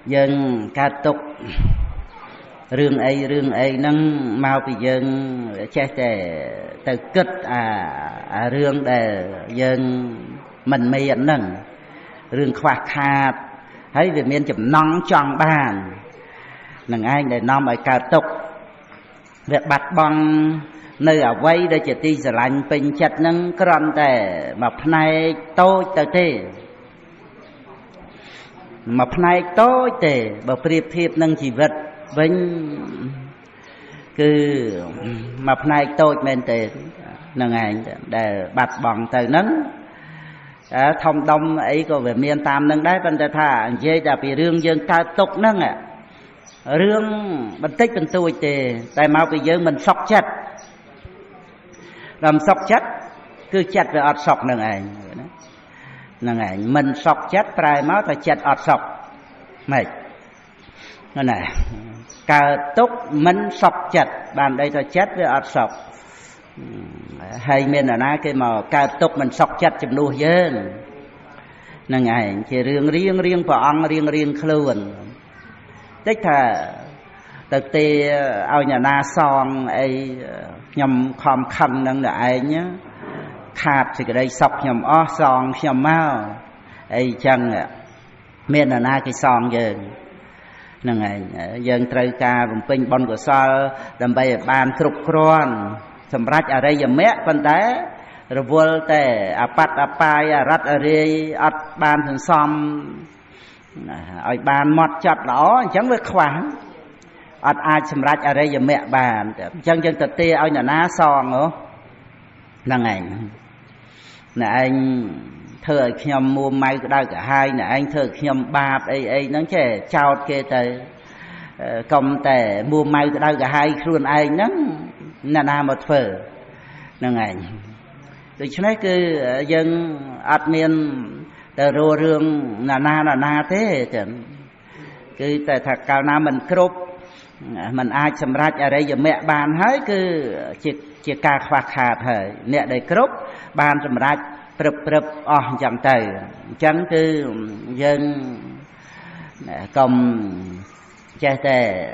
dân ca tục rương ấy nâng mau bị dân che để từ kết rương để dân mình miệng nâng rương khoác hạt thấy về miền chụp nóng tròn bàn nâng anh để nom ở ca tục việc bạch băng nơi ở vây đây chỉ ti giờ lạnh bình chặt nâng còn để mà này tôi tới thế mà này tôi để bảo priệp thiệp nâng chỉ vật vinh cứ mà này tôi men tệ nâng anh để bạch bằng từ nâng thông đông ấy có về miền tam nâng đấy bên ta thà dây đã bị rương dân ca tục nâng rương mình tích mình tôi thì tại mau bây giờ mình sọc chặt làm sọc chất cứ chặt về ọt sọc nâng ảnh mình sọc chất prai máu ta chặt ọt sọc mày nó này cà túc mình sọc chặt bàn đây ta chặt về ọt sọc hay miền ở na cái mà cà túc mình sọc chặt chụp nuôi dân nâng ảnh chỉ riêng vào ăn riêng khluồn tích thà thực tế ao nhà na son ấy nhầm khom khăn nâng lại nhá khát thì cái đây sọc nhầm ó son nhầm mau ấy chăng miền là na cái son dần nâng ảnh dần trời ca vùng pin bon của sao đầm bay bàn trục kron sầm rách ở đây giờ mẹ con té rồi vô té apat apai rắt ở đây ắt bàn thường xóm ở bàn mọt chặt đó chẳng biết khoảng ọt ai chấm rách ở đây giờ mẹ bàn chân thật tê ao nhà ná son nữa là ngày nè anh thợ nhom mua may cái đai cả hai nè anh thợ nhom ba ấy nó trẻ trao kê tới công tệ mua may cái đai cả hai luôn anh nó nà một phở là ngày từ cho nên cứ dân admin từ rô rương na thế cứ tại thật cao nam mình cướp mình ai chăm rách ở đây giờ mẹ bàn hết cứ chỉ ca khoác hạt hơi nè đây cướp bàn chăm rách prập chẳng tới chẳng cứ dân công che tè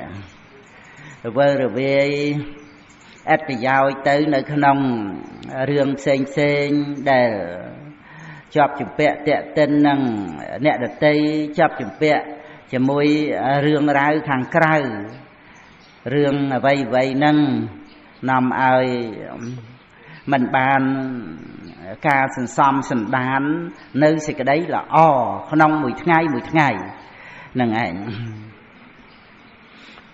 rồi về ít thì giao tới nơi khăn ông rương xên để chọc chụp bẹ tẹ tên năng nè đợt tây chọc chụp bẹ chỉ môi rương rau thằng cày rương vây nâng nằm ai mình bàn ca sần đàn nơi sẽ cái đấy là khăn ông 10 ngày nâng ảnh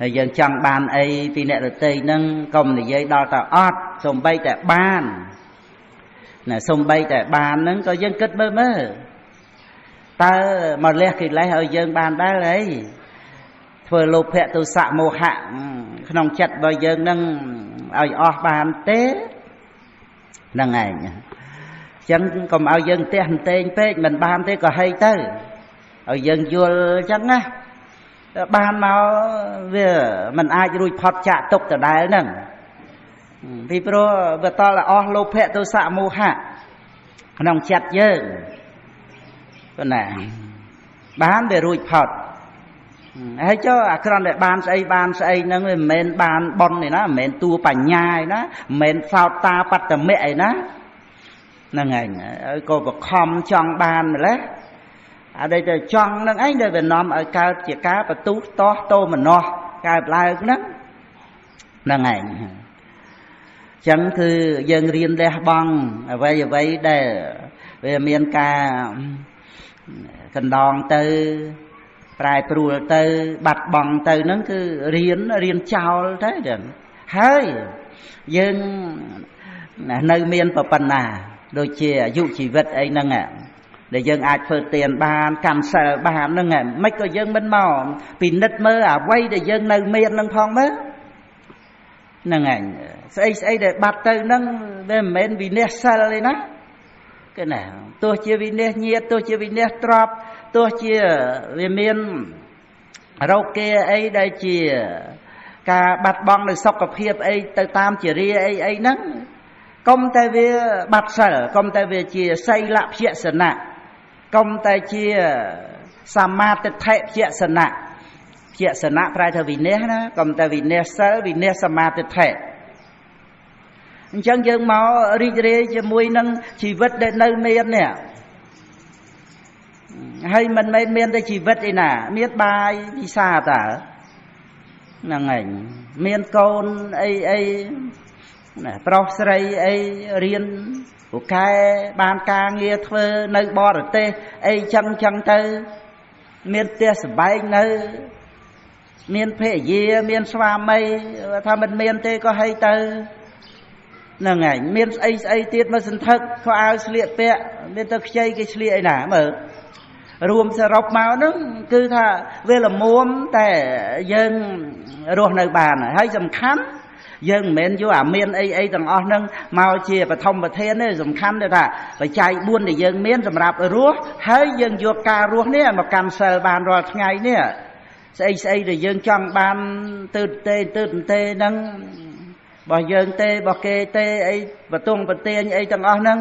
dân chẳng bàn ấy vì nè đợt tây nâng công thì dây đo tao ót xong bay tại bàn nè xong bay tại bàn nâng có dân kết mơ ta mà lẽ thì lấy hơi dân bàn đá lấy vừa lục hệ từ xạ mô hạ không chặt bao dân nâng ở bàn tế nâng ảnh chẳng còn ao dân tên phê mình bàn thế có hay tới ở dân vua chẳng á bàn mà về mình ai rồi phật chạ tục từ đây nè vì pro về to là lô phệ tôi xạ mô hạ nòng chặt dơ con này bán về rồi phật hay cho con để bàn say nó người men bàn bon này nó men tu bành nhai nó men sao ta bắt tầm mẹ nó là ngày cô có khom trong bàn rồi đấy ở đây là trong nó ấy đây về nằm ở cao chỉ cá và tú to mà no cao lại nó là ngày chẳngคือdân riêng đây băng vậy để về miền ca cần đòn từ prai pru từ bạch bằng từ nó cứ riêng chào thế được hơi dân nơi miền phần nào đôi chia dụ chỉ vật ấy năng ạ để dân ai phơi tiền bàn cầm sờ bàn năng ạ mấy cái dân bên mò vì nứt mơ quay để dân nơi miền năng phong mơ năng ảnh xây để bạt từ năng về men vì nét sờ lên á cái nào tôi chia vì nét nhiệt tôi chia vì nét trọp tôi chia về miền rau kê ấy đây chia cả bạt bong để sọc cặp hiệp ấy từ tam chỉ ria ấy nắng công tay về bạt sở công tay về chia xây lạp chia sơn nạ công tay chia samat thệ chia sơn nạ ជាសនៈប្រែថាវិន័យណាកុំតែវិន័យសិលវិន័យសមាធិដ្ឋិអញ្ចឹងយើងមករីករាយជាមួយនឹងជីវិតដែលនៅមាននេះហើយមិនមែនមានតែជីវិតឯណាមានបាយពិសាតើហ្នឹងឯងមានកូនអីប្រុសស្រីអីរៀនពូកែបានការងារធ្វើនៅបរទេសអីចឹងទៅមានផ្ទះសម្បែងនៅមានភរិយាមានស្វាមីថាមិនមានទេក៏ហីទៅហ្នឹងឯងមានស្អីទៀតមកសន្ធឹកខោអាវស្លៀកពាក់មានទៅខ្ចីគេស្លៀកឯណាមើលរួមសរុបមកហ្នឹងគឺថាវាល្មមតែយើងរស់នៅបានហើយសំខាន់យើងមិនមែនយកអាមានអីទាំងអស់ហ្នឹងមកជាបឋមប្រធានទេសំខាន់ទៅថាបច្ច័យ4ដែលយើងមានសម្រាប់រស់ហើយយើងយកការរស់នេះមកកាន់សិលបានរាល់ថ្ងៃនេះស្អីដែលយើងចង់បានទើបទេហ្នឹងរបស់យើងទេរបស់គេទេអីបតុងប្រទាញអីទាំងអស់ហ្នឹង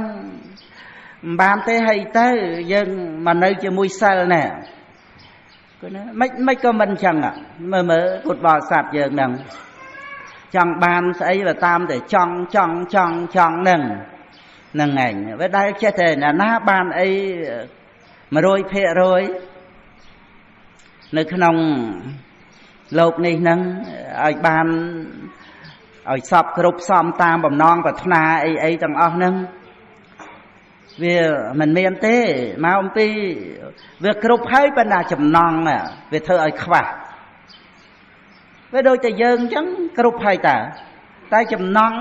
មិនបានទេហើយទៅយើងមកនៅជាមួយសិលណែគឺណាមិនក៏មិនចឹងមើលពុទ្ធបរិស័ទយើងហ្នឹងចង់បានស្អីបើតាមតែចង់ហ្នឹងឯងវាដែលចេះតែណាបានអី 100% នៅក្នុងលោកនេះហ្នឹងឲ្យបានឲ្យសពគ្រប់សំតាមបំណងប្រាថ្នាអីទាំងអស់ហ្នឹងវាមិនមានទេមកអំពីវាគ្រប់ហើយប៉ុន្តែចំណងវាធ្វើឲ្យខ្វះវាដូចតែយើងអញ្ចឹងគ្រប់ហើយតែចំណង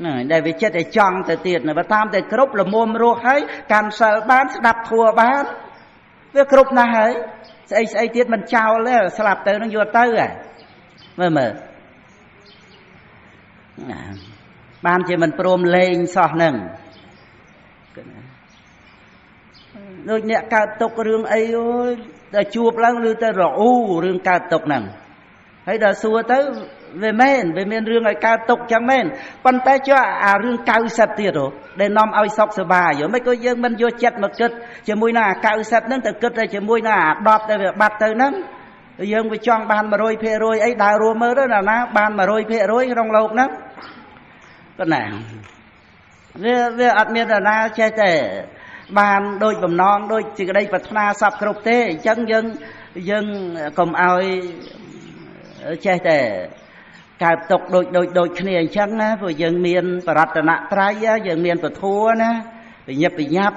ណាដែលវាចិត្តឲ្យចង់ទៅទៀតបើតាមតែគ្រប់លមុំរស់ហើយកាន់សិលបានស្ដាប់ធัวបានវាគ្រប់ណាស់ហើយស្អីទៀតមិនចោលទេស្លាប់ទៅនឹងយកទៅហ៎មើលបានជាមិនព្រមលេងសោះហ្នឹងដូចអ្នកកើតទុករឿងអីអូយតែជួបឡើងឬទៅរអ៊ូរឿងកើតទុកហ្នឹងហើយដល់សួរទៅវាមែនវាមានរឿងឲ្យកើតទុកចឹងមែនប៉ុន្តែចុះអារឿង90ទៀតដែលនាំឲ្យសុខសប្បាយមិនក៏យើងមិនយកចិត្តមកគិតជាមួយនឹងអា90ហ្នឹងទៅគិតតែជាមួយនឹងអា10ដែលវាបាត់ទៅហ្នឹងយើងវាចង់បាន 100% អីដើររួមមើលទៅណាបាន 100% ក្នុងលោកហ្នឹងប៉ុណ្ណាវាអត់មាននរណាចេះតែបានដូចបំណងដូចជាក្តីប្រាថ្នាសពគ្រប់ទេអញ្ចឹងយើងកុំឲ្យចេះតែកើតទុកដូចគ្នាអញ្ចឹងណាព្រោះយើងមានបរតនត្រ័យយើងមានពធណាប្រញាប់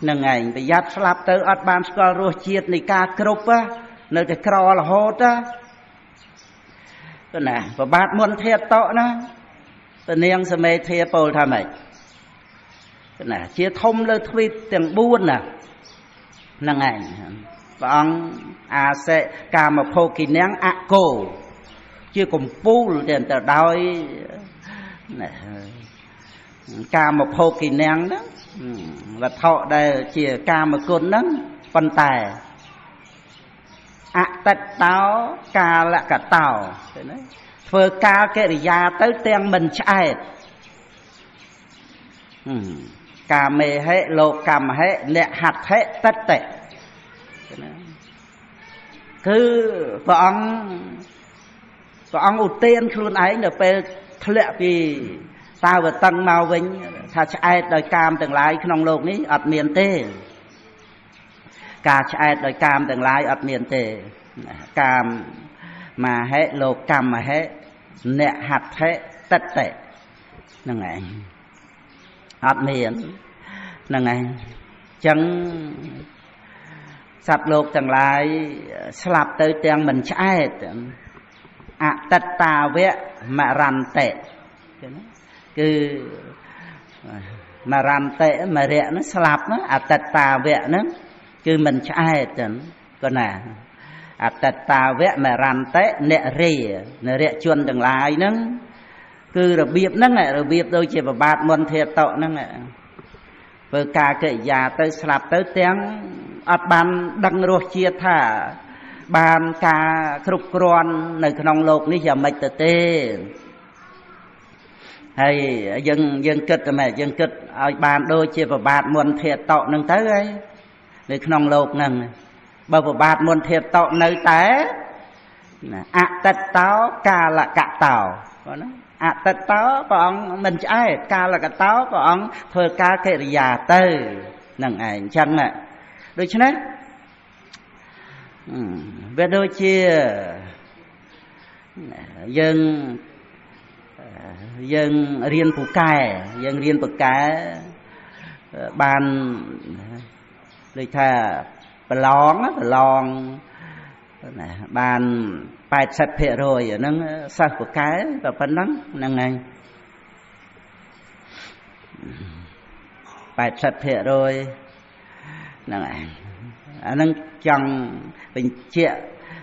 ហ្នឹងឯងប្រយ័ត្នស្លាប់ទៅអត់បានស្គាល់រសជាតិនៃការគ្រប់នៅតែក្ររហូតណាប្របាទមុនធាតតណាពនាងសមេធាពោលថាម៉េចណាជាធំលើទ្វីបទាំង4ណាហ្នឹងឯងព្រះអង្គអាសេកាមភោគិនាងអកោជាកំពូលទៅដោយកាមភោគិនាងហ្នឹងវត្ថុដែលជាកាមគុណហ្នឹងប៉ុន្តែអតិតតោកាលកតោណាធ្វើកាលកិរិយាទៅទាំងមិនឆ្អែតកាមេហិលោកម្មហិអ្នកហត្ថិតតិគឺព្រះអង្គឧទានខ្លួនឯងនៅពេលធ្លាក់ពីតាវតឹងមកវិញថាឆ្អែតដោយកាមទាំងឡាយក្នុងโลกនេះអត់មានទេការឆ្អែតដោយកាមទាំងឡាយអត់មានទេកាមមហិលោកម្មហិអ្នកហត្ថិតតិហ្នឹងឯងអត់មានហ្នឹងឯងចឹងសត្វលោកទាំងឡាយស្លាប់ទៅទាំងមិនឆ្អែតអតិតតាវៈមរន្តិគឺមរន្តិមរៈហ្នឹងស្លាប់ណាអតិតតាវៈហ្នឹងគឺមិនឆ្អែតចឹងក៏ណាអតិតតាវៈមរន្តិអ្នករានរៈជនទាំងឡាយហ្នឹងគឺរបៀបហ្នឹងរបៀបដូចជាប្របាទមុនធាតតហ្នឹងធ្វើការកិរិយាទៅស្លាប់ទៅទាំងអត់បានដឹងរសជាតិថាបានការគ្រប់គ្រាន់នៅក្នុងโลกនេះយ៉ាងម៉េចទៅទេហើយយើងគិតតែម៉េចយើងគិតឲ្យបានដូចជាប្របាទមុនធាតតហ្នឹងទៅហើយនៅក្នុងโลกហ្នឹង បើប្របាទមុនធៀបតោនៅតែអតិតតោកាលកតោបងណាអតិតតោព្រះអង្គមិនឆ្អែតកាលកតោព្រះអង្គធ្វើការកិរិយាទៅនឹងឯងអញ្ចឹងដូច្នេះវាដូចជាយើងរៀនពូកែយើងរៀនពូកែបានដូចថាប្រឡងណាបាន80%ហ្នឹងសិស្សពូកែតែប៉ុណ្ណឹងហ្នឹងឯង80%ហ្នឹងឯងអាហ្នឹងចង់បញ្ជាក់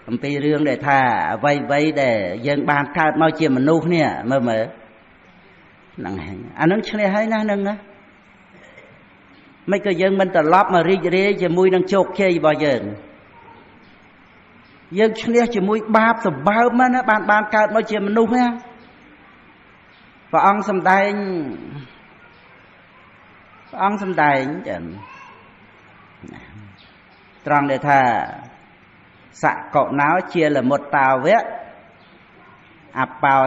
អំពីរឿងដែលថាអ្វីដែលយើងបានកើតមកជាមនុស្សនេះមើលហ្នឹងឯងអាហ្នឹងឈ្នះហើយណាហ្នឹងណាមិនក៏យើងមិនត្រឡប់មករីករាយជាមួយនឹងជោគជ័យរបស់យើងឈ្នះជាមួយបាបសម្បើមណាបានកើតមកជាមនុស្សណាព្រះអង្គសម្ដែងចឹងត្រង់ដែលថាសកុណោជាលមុតតាវៈអបោ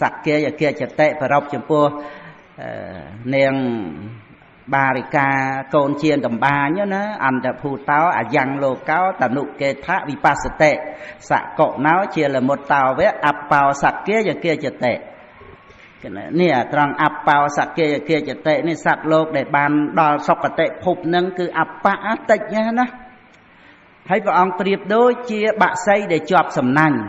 សក្គាយគាចតិប្រពចំពោះនាងបារិកាកូនជាតម្បាញណាអន្តភូតោអយ៉ាងលោកោតនុកេថវិបស្សតិសកុណោជាលមុតតាវៈអបោសក្គាយគាចតិនេះត្រង់អបោសក្គាយគាចតិនេះសត្វលោកដែលបានដល់សុគតិភពនឹងគឺអបៈតិចណាហើយព្រះអង្គប្រៀបដូចជាបក្សីដែលជាប់សំណាញ់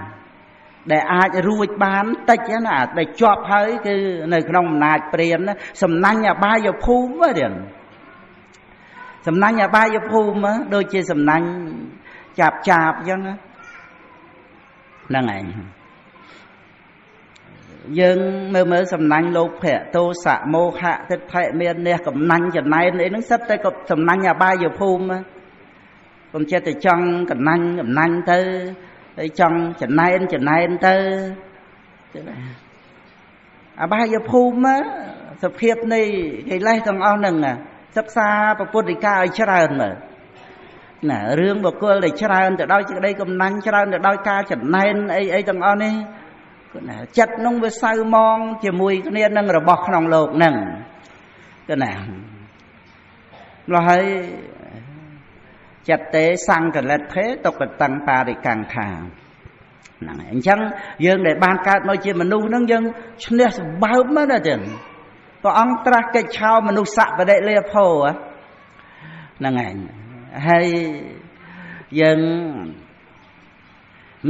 ដែលអាចរួចបានតិចណាដែលជាប់ហើយគឺនៅក្នុងអំណាចព្រានណាសំណាញ់អបាយភូមិទេសំណាញ់អបាយភូមិដូចជាសំណាញ់ចាបអញ្ចឹងហ្នឹងឯងយើងមើលសំណាញ់លោកភៈទោសៈមោហៈទិដ្ឋិមាននេះកំណាញ់ចំណែនអីហ្នឹងសិតតែក៏សំណាញ់អបាយភូមិកុំចិត្តតែចង់កំណាញ់ទៅហើយចង់ចំណែនទៅអបាយភូមិសភាពនៃកិលេសទាំងអស់ហ្នឹងសិក្សាពុទ្ធដីកាឲ្យច្រើនមើលណារឿងបុគ្គលដែលច្រើនទៅដោយសេចក្តីកំណាញ់ច្រើនទៅដោយការចំណែនអីទាំងអស់នេះណាចិត្តនោះវាសៅមងជាមួយគ្នានឹងរបស់ក្នុងโลกហ្នឹងគឺណាម្ល៉េះហើយចិត្តទេសង្កលិតទេតុកតੰបរិកੰខាហ្នឹងហើយអញ្ចឹងយើងដែលបានកើតមកជាមនុស្សហ្នឹងយើងឈ្នះសម្បើមណាចឹងព្រះអង្គត្រាស់កិច្ចឆោមនុស្សបដិលេភោហ្នឹងឯងហើយយើង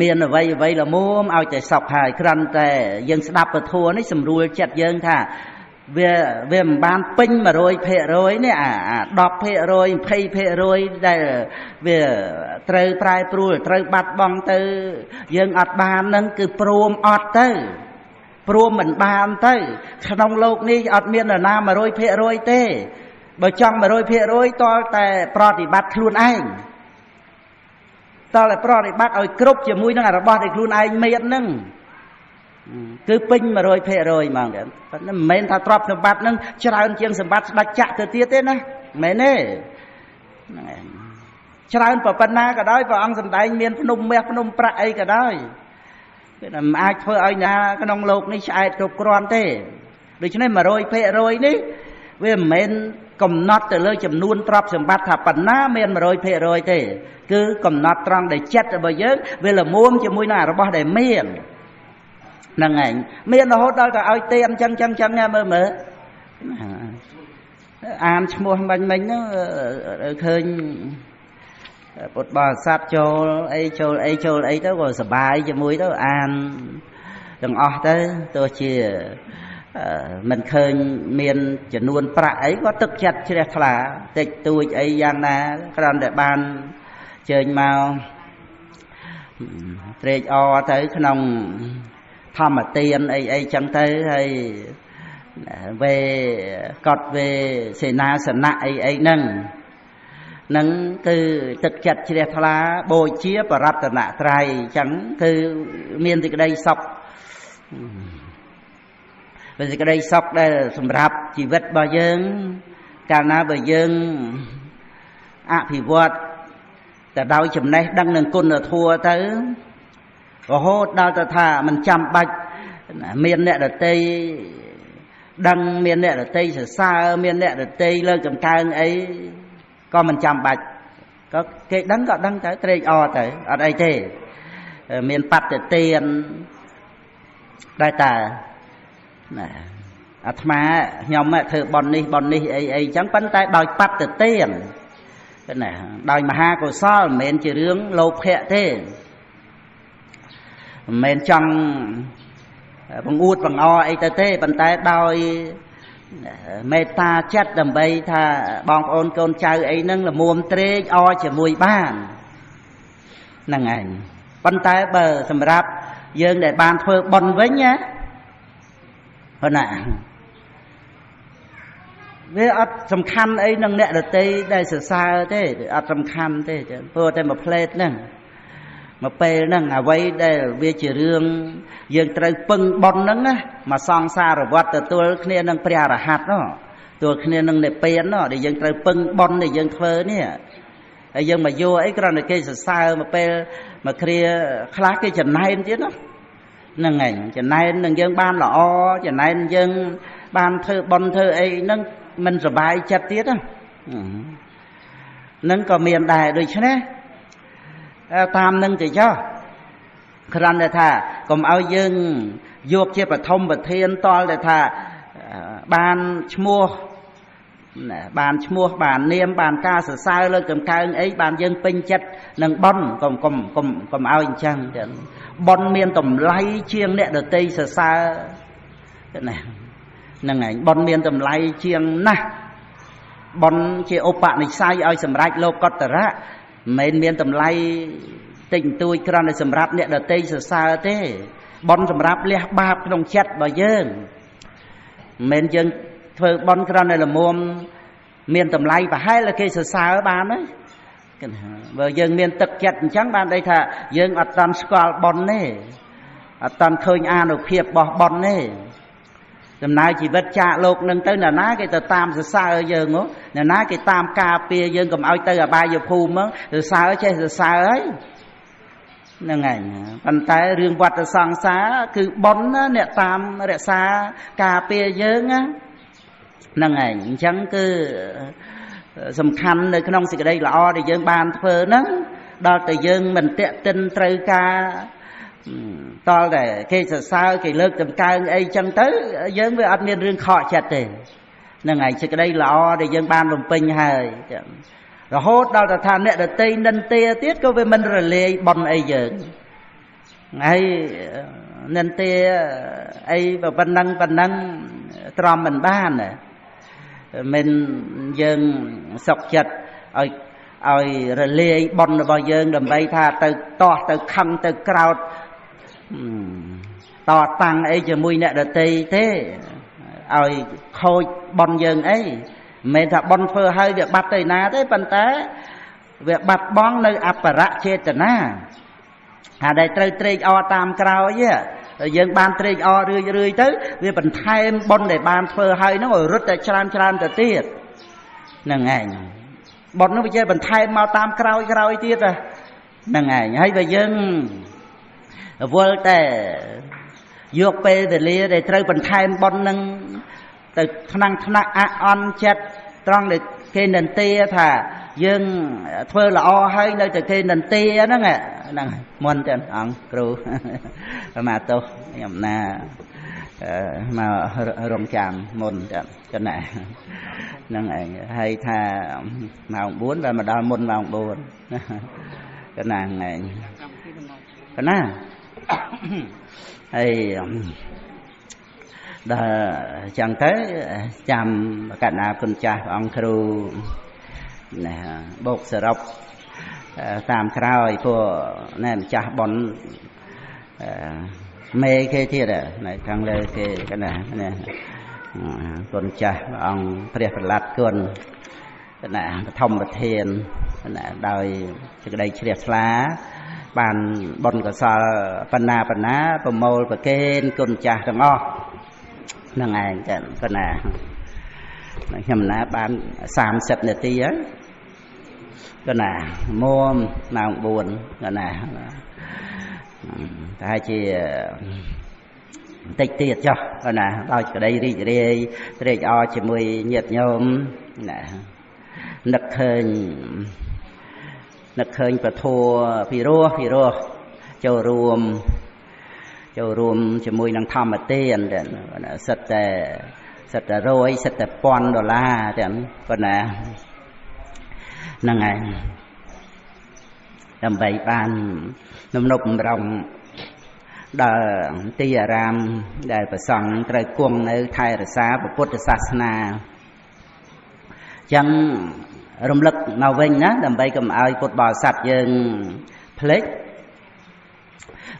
មានអ្វីល្មមឲ្យតែសុខហើយគ្រាន់តែយើងស្ដាប់ពធនេះសម្រួលចិត្តយើងថាវាមិនបានពេញ 100% នេះអា 10% 20% ដែលវាត្រូវប្រែប្រួលត្រូវបាត់បង់ទៅយើងអត់បាននឹងគឺព្រមអត់ទៅព្រមមិនបានទៅក្នុងโลกនេះអត់មាននរណា 100% ទេបើចង់ 100% តលតែប្រតិបត្តិខ្លួនឯងតលតែប្រតិបត្តិឲ្យគ្រប់ជាមួយនឹងរបស់ដែលខ្លួនឯងមានហ្នឹងគឺពេញ 100% ហ្មងប៉ុន្តែមិនមែនថាទ្រព្យសម្បត្តិនឹងច្រើនជាងសម្បត្តិស្ដេចចក្រទៅទៀតទេណាមិនមែនទេហ្នឹងឯងច្រើនប៉ុណ្ណាក៏ដោយព្រះអង្គសម្ដែងមានភ្នំមាសភ្នំប្រាក់អីក៏ដោយគឺមិនអាចធ្វើឲ្យណាក្នុងโลกនេះឆ្អែតគ្រប់គ្រាន់ទេដូច្នេះ 100% នេះវាមិនមែនកំណត់ទៅលើចំនួនទ្រព្យសម្បត្តិថាប៉ុណ្ណាមាន 100% ទេគឺកំណត់ត្រង់ដែលចិត្តរបស់យើងវាល្មមជាមួយនឹងរបស់ដែលមានហ្នឹងឯងមានរហូតដល់ទៅឲ្យទេអញ្ចឹងមើលអានឈ្មោះមិញហ្នឹងឃើញពុទ្ធបរិស័ទចូលអីទៅក៏សប្បាយជាមួយទៅអានទាំងអស់ទៅទោះជាមិនឃើញមានចំនួនប្រាក់អីក៏ទឹកចិត្តជ្រះថ្លាតិចតួចអីយ៉ាងណាគ្រាន់តែបានជើញមកត្រេកអរទៅក្នុងធម្មទានអីចឹងទៅហើយវេកត់វេសេនាសនៈអីហ្នឹងគឺទឹកចិត្តជ្រះថ្លាបូជាបរតនត្រ័យចឹងគឺមានសេចក្តីសុខเป็นសេចក្តីសុខដែលសម្រាប់ជីវិតរបស់យើងកាលណាបើយើងអភិវឌ្ឍ តែដោយចំណេះដឹងនឹងគុណធម៌ទៅរហូតដល់ទៅថាមិនចាំបាច់មានអ្នកដតីដឹងមានអ្នកដតីសរសើរមានអ្នកដតីលើកតម្កើងអីក៏មិនចាំបាច់ក៏គេដឹងក៏ដឹងទៅត្រេកអរទៅអត់អីទេមានបត្តទានតែណាអាត្មាខ្ញុំធ្វើបន់នេះអីចឹងប៉ុន្តែដោយបត្តទានណាដោយមហាកុសលមិនមែនជារឿងលោភៈទេមិនមែនចង់បង្អួតបង្អអីទៅទេប៉ុន្តែដោយមេត្តាចិត្តដើម្បីថាបងប្អូនកូនចៅអីហ្នឹងល្មមត្រេកអរជាមួយបានហ្នឹងឯងប៉ុន្តែបើសម្រាប់យើងដែលបានធ្វើបុណ្យវិញណាព្រោះណាវាអត់សំខាន់អីនឹងអ្នកដតីដែលសរសើរទេអត់សំខាន់ទេព្រោះតែមួយផ្លេតហ្នឹងមកពេលហ្នឹងអ្វីដែលវាជារឿងយើងត្រូវពឹងបុណ្យហ្នឹងណាមកសង្សារវត្តទទួលគ្នានឹងព្រះអរហន្តនោះទទួលគ្នានឹងនិព្វាននោះដែលយើងត្រូវពឹងបុណ្យដែលយើងធ្វើនេះហើយយើងមកយកអីគ្រាន់តែគេសរសើរមកពេលមកគ្រាខ្លះគេចំណែនទៀតហ្នឹងឯងចំណែននឹងយើងបានល្អចំណែនយើងបានធ្វើបុណ្យធ្វើអីហ្នឹងមិនសប្បាយចិត្តទៀតហ្នឹងក៏មានដែរដូច្នេះតាមនឹងទៅចុះគ្រាន់តែថាកុំឲ្យយើងយកជាបឋមប្រធានតលតែថាបានឈ្មោះបាននាមបានការសរសើរលើកតម្កើងអីបានយើងពេញចិត្តនឹងបុណ្យកុំឲ្យអញ្ចឹងចឹងបុណ្យមានតម្លៃជាងអ្នកដតីសរសើរណាហ្នឹងឯងបុណ្យមានតម្លៃជាងណាស់បុណ្យជាឧបនិស្ស័យឲ្យសម្រេចលោកកតរៈមិនមែនមានតម្លៃតិចតួចគ្រាន់តែសម្រាប់អ្នកដតីសរសើរទេបុណ្យសម្រាប់លះបាបក្នុងចិត្តរបស់យើងមិនមែនយើងធ្វើបុណ្យគ្រាន់តែល្មមមានតម្លៃប្រហែលគេសរសើរបានទេបើយើងមានទឹកចិត្តអញ្ចឹងបានន័យថាយើងអត់តាន់ស្គាល់បុណ្យទេអត់តាន់ឃើញអានុភាពរបស់បុណ្យទេដំណើរជីវិតចាកលោកនឹងទៅអ្នកណាគេទៅតាមសរសើរយើងអ្នកណាគេតាមការពារយើងកុំឲ្យទៅអបាយភូមិសរសើរចេះសរសើរហើយហ្នឹងឯងប៉ុន្តែរឿងវដ្តសង្សារគឺបុណ្យណាអ្នកតាមរក្សាការពារយើងណាហ្នឹងឯងអញ្ចឹងគឺសំខាន់នៅក្នុងសេចក្តីល្អដែលយើងបានធ្វើហ្នឹងដល់តែយើងមិនតាក់ទិនត្រូវការតលតែគេសរសើរគេលើកតម្កើងអីចឹងទៅយើងវាអត់មានរឿងខកចិត្តទេហ្នឹងហើយសេចក្តីល្អដែលយើងបានបំពេញហើយរហូតដល់ទៅថាអ្នកដតីនិន្ទាទៀតក៏វាមិនរលាយបុណ្យអីយើងហើយនិន្ទាអីប៉ុណ្ណឹងទ្រាំមិនបានមិនយើងសុខចិត្តឲ្យរលាយបុណ្យរបស់យើងដើម្បីថាទៅតោះទៅខឹងទៅក្រោតតតាំងអីជាមួយអ្នកដតីទេឲ្យខូចបុណ្យយើងអីមិនមែនថាបុណ្យធ្វើឲ្យវាបាត់ទៅណាទេប៉ុន្តែវាបាត់បង់នៅអបរៈចេតនាហើយដែលត្រូវត្រេកអរតាមក្រោយយើងបានត្រេកអររឿយទៅវាបន្ថែមបុណ្យដែលបានធ្វើឲ្យហ្នឹងឲ្យរត់តែច្រើនទៅទៀតហ្នឹងឯងបុណ្យនោះវាជាបន្ថែមមកតាមក្រោយទៀតហ្នឹងឯងហើយបើយើងវល់តែយកពេលវេលាដែលត្រូវបន្ថែមបុណ្យហ្នឹងទៅថ្នាក់អន់ចិត្តត្រង់ដែលគេនិន្ទាថាយើងធ្វើល្អហើយនៅតែគេនិន្ទាហ្នឹងមុនទៅអង្គគ្រូមកទោសខ្ញុំណាមករងចាំមុនចឹងណាហ្នឹងឯងហើយថាម៉ោង4ដល់មកដល់មុនម៉ោង4ចឹងណាឯងកណាហើយដល់ចឹងទៅចាំកណ្ណាគុណចាស់ព្រះអង្គគ្រូណាបោកសរុបតាមក្រោយពួកណែម្ចាស់ប៉ុនមេគេទៀតណែខាងលើគេកណ្ណាណាគុណចាស់ព្រះអង្គព្រះប្រឡាត់គុណកណ្ណាបឋមប្រធានណាដោយសេចក្តីជ្រះថ្លាបានបុណ្យកុសលបណ្ណាប្រមូលប្រគេនគុណចាស់ទាំងអស់ហ្នឹងឯងចឹងប៉ុណ្ណាខ្ញុំណាបាន30នាទីហើយ cái nào mua nào buồn cái nào ta chỉ tích tiệt cho cái nào đôi cái đây đi o chỉ mùi nhiệt nhôm nè nực khơi và thua phi rùa châu rùm chỉ mùi năng thầm ở tiền sật rồi sật pon đô la tiền còn nè năng ngày làm vậy ban nộp rồng đờ tì ram đạiประสงค์trời cuồng ở thái rạ xá của Phậtศาสนาchẳng rung lực màu vinh á đầm bay cầm ai Phật bò sạch dương plek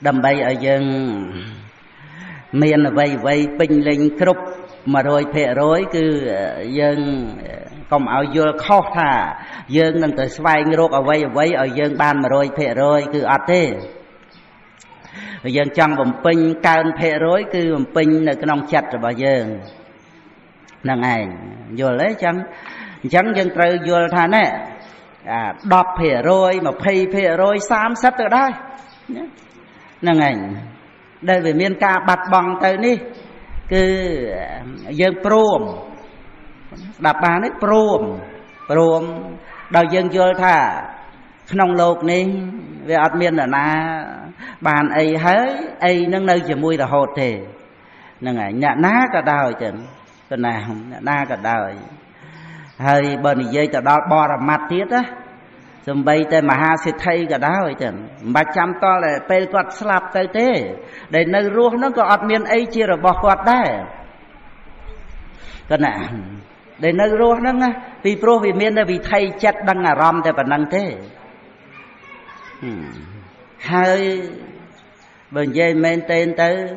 đầm bay ở dương miền vây pin lên cướp mà rồi phệ rối cứ dương cầm áo vô khó thà dương nâng tới xoay ngược ở vây ở dương ban mà rồi phệ rối cứ ọt thế dương chẳng bầm pin cao phệ rối cứ bầm pin là cái nòng chặt rồi bao dương nâng ảnh vô lấy chẳng dân trời vô thà nè đọc phệ rối mà phệ rối xám sắt ở đây nâng ảnh đây về miền ca bạch bằng tới ní cứ dân prom đạp bàn ấy prom đào dân vô thà nông lột ní về ọt miền là na bàn ấy hới ấy nâng nơi chỉ mùi là hột thì nâng ảnh nhạ ná cả đào chẳng cái nào na cả đào hơi bần dây cả đó bò ra mặt tiết á xong bây tới mà ha sẽ thay cả đó rồi chẳng mà chăm to là bê quạt slap tới thế để nơi ruột nó có ọt miền ấy chia rồi bỏ quạt đấy cái nào để nơi ruột nó vì pro vì miền là vì thay chất đang ngả rom thì bản năng thế hơi bần dây men tên tới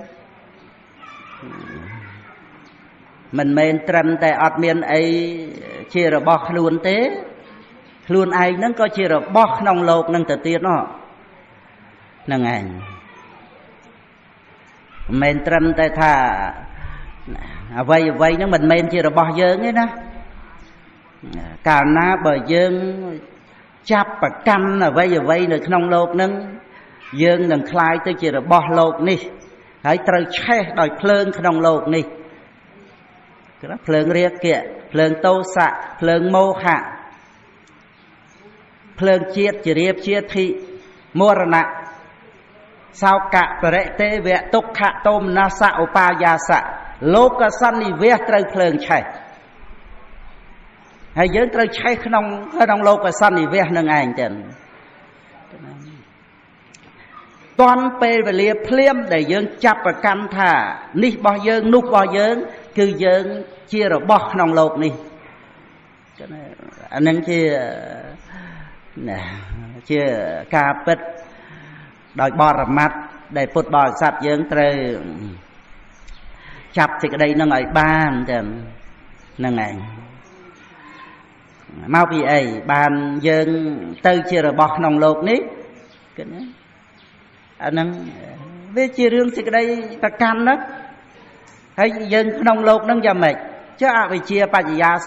mình men trần tại ọt miền ấy chia rồi bỏ luôn thế luôn ai nó có chỉ là bóc nông lột nâng tự tiết nó nâng ảnh mình trân tay thà vây nó mình chỉ là bóc dương ấy đó cả ná bởi dương chắp và căm là vây được nông lột nâng dương nâng khai tới chỉ là bóc lột đi hãy trời che đòi phơn nông lột đi cái đó phơn riêng kìa phơn tô xạ phơn mô hạเพลิงเชียดจีเรียบเชียดที่มรณะสาวกะเปรตเตเวตุขะโตมนาสะอุปายาสะโลกสันนิเวศไตรเพลิงใช่ให้ยืนไตรใช้ขนมโลกสันนิเวศนั่งไงจันตอนเปรเลียเพลี่ยมได้ยืนจับประกันท่านี่บ่ยืนนุกบ่ยืนคือยืนเชียร์บ่ขนมโลกนี่อันนั้นที่chưa ca bích đòi bò rập mặt để phụt bò sạch dưỡng trời chập thì cái đây nó ngồi ban nó ngày mau vì ấy bàn dưỡng tư chưa rồi bò nòng lột ní anh nâng với chia rương thì cái đây ta can đó hay dưỡng nòng lột nâng cho mệt chứ vì chia Pachaya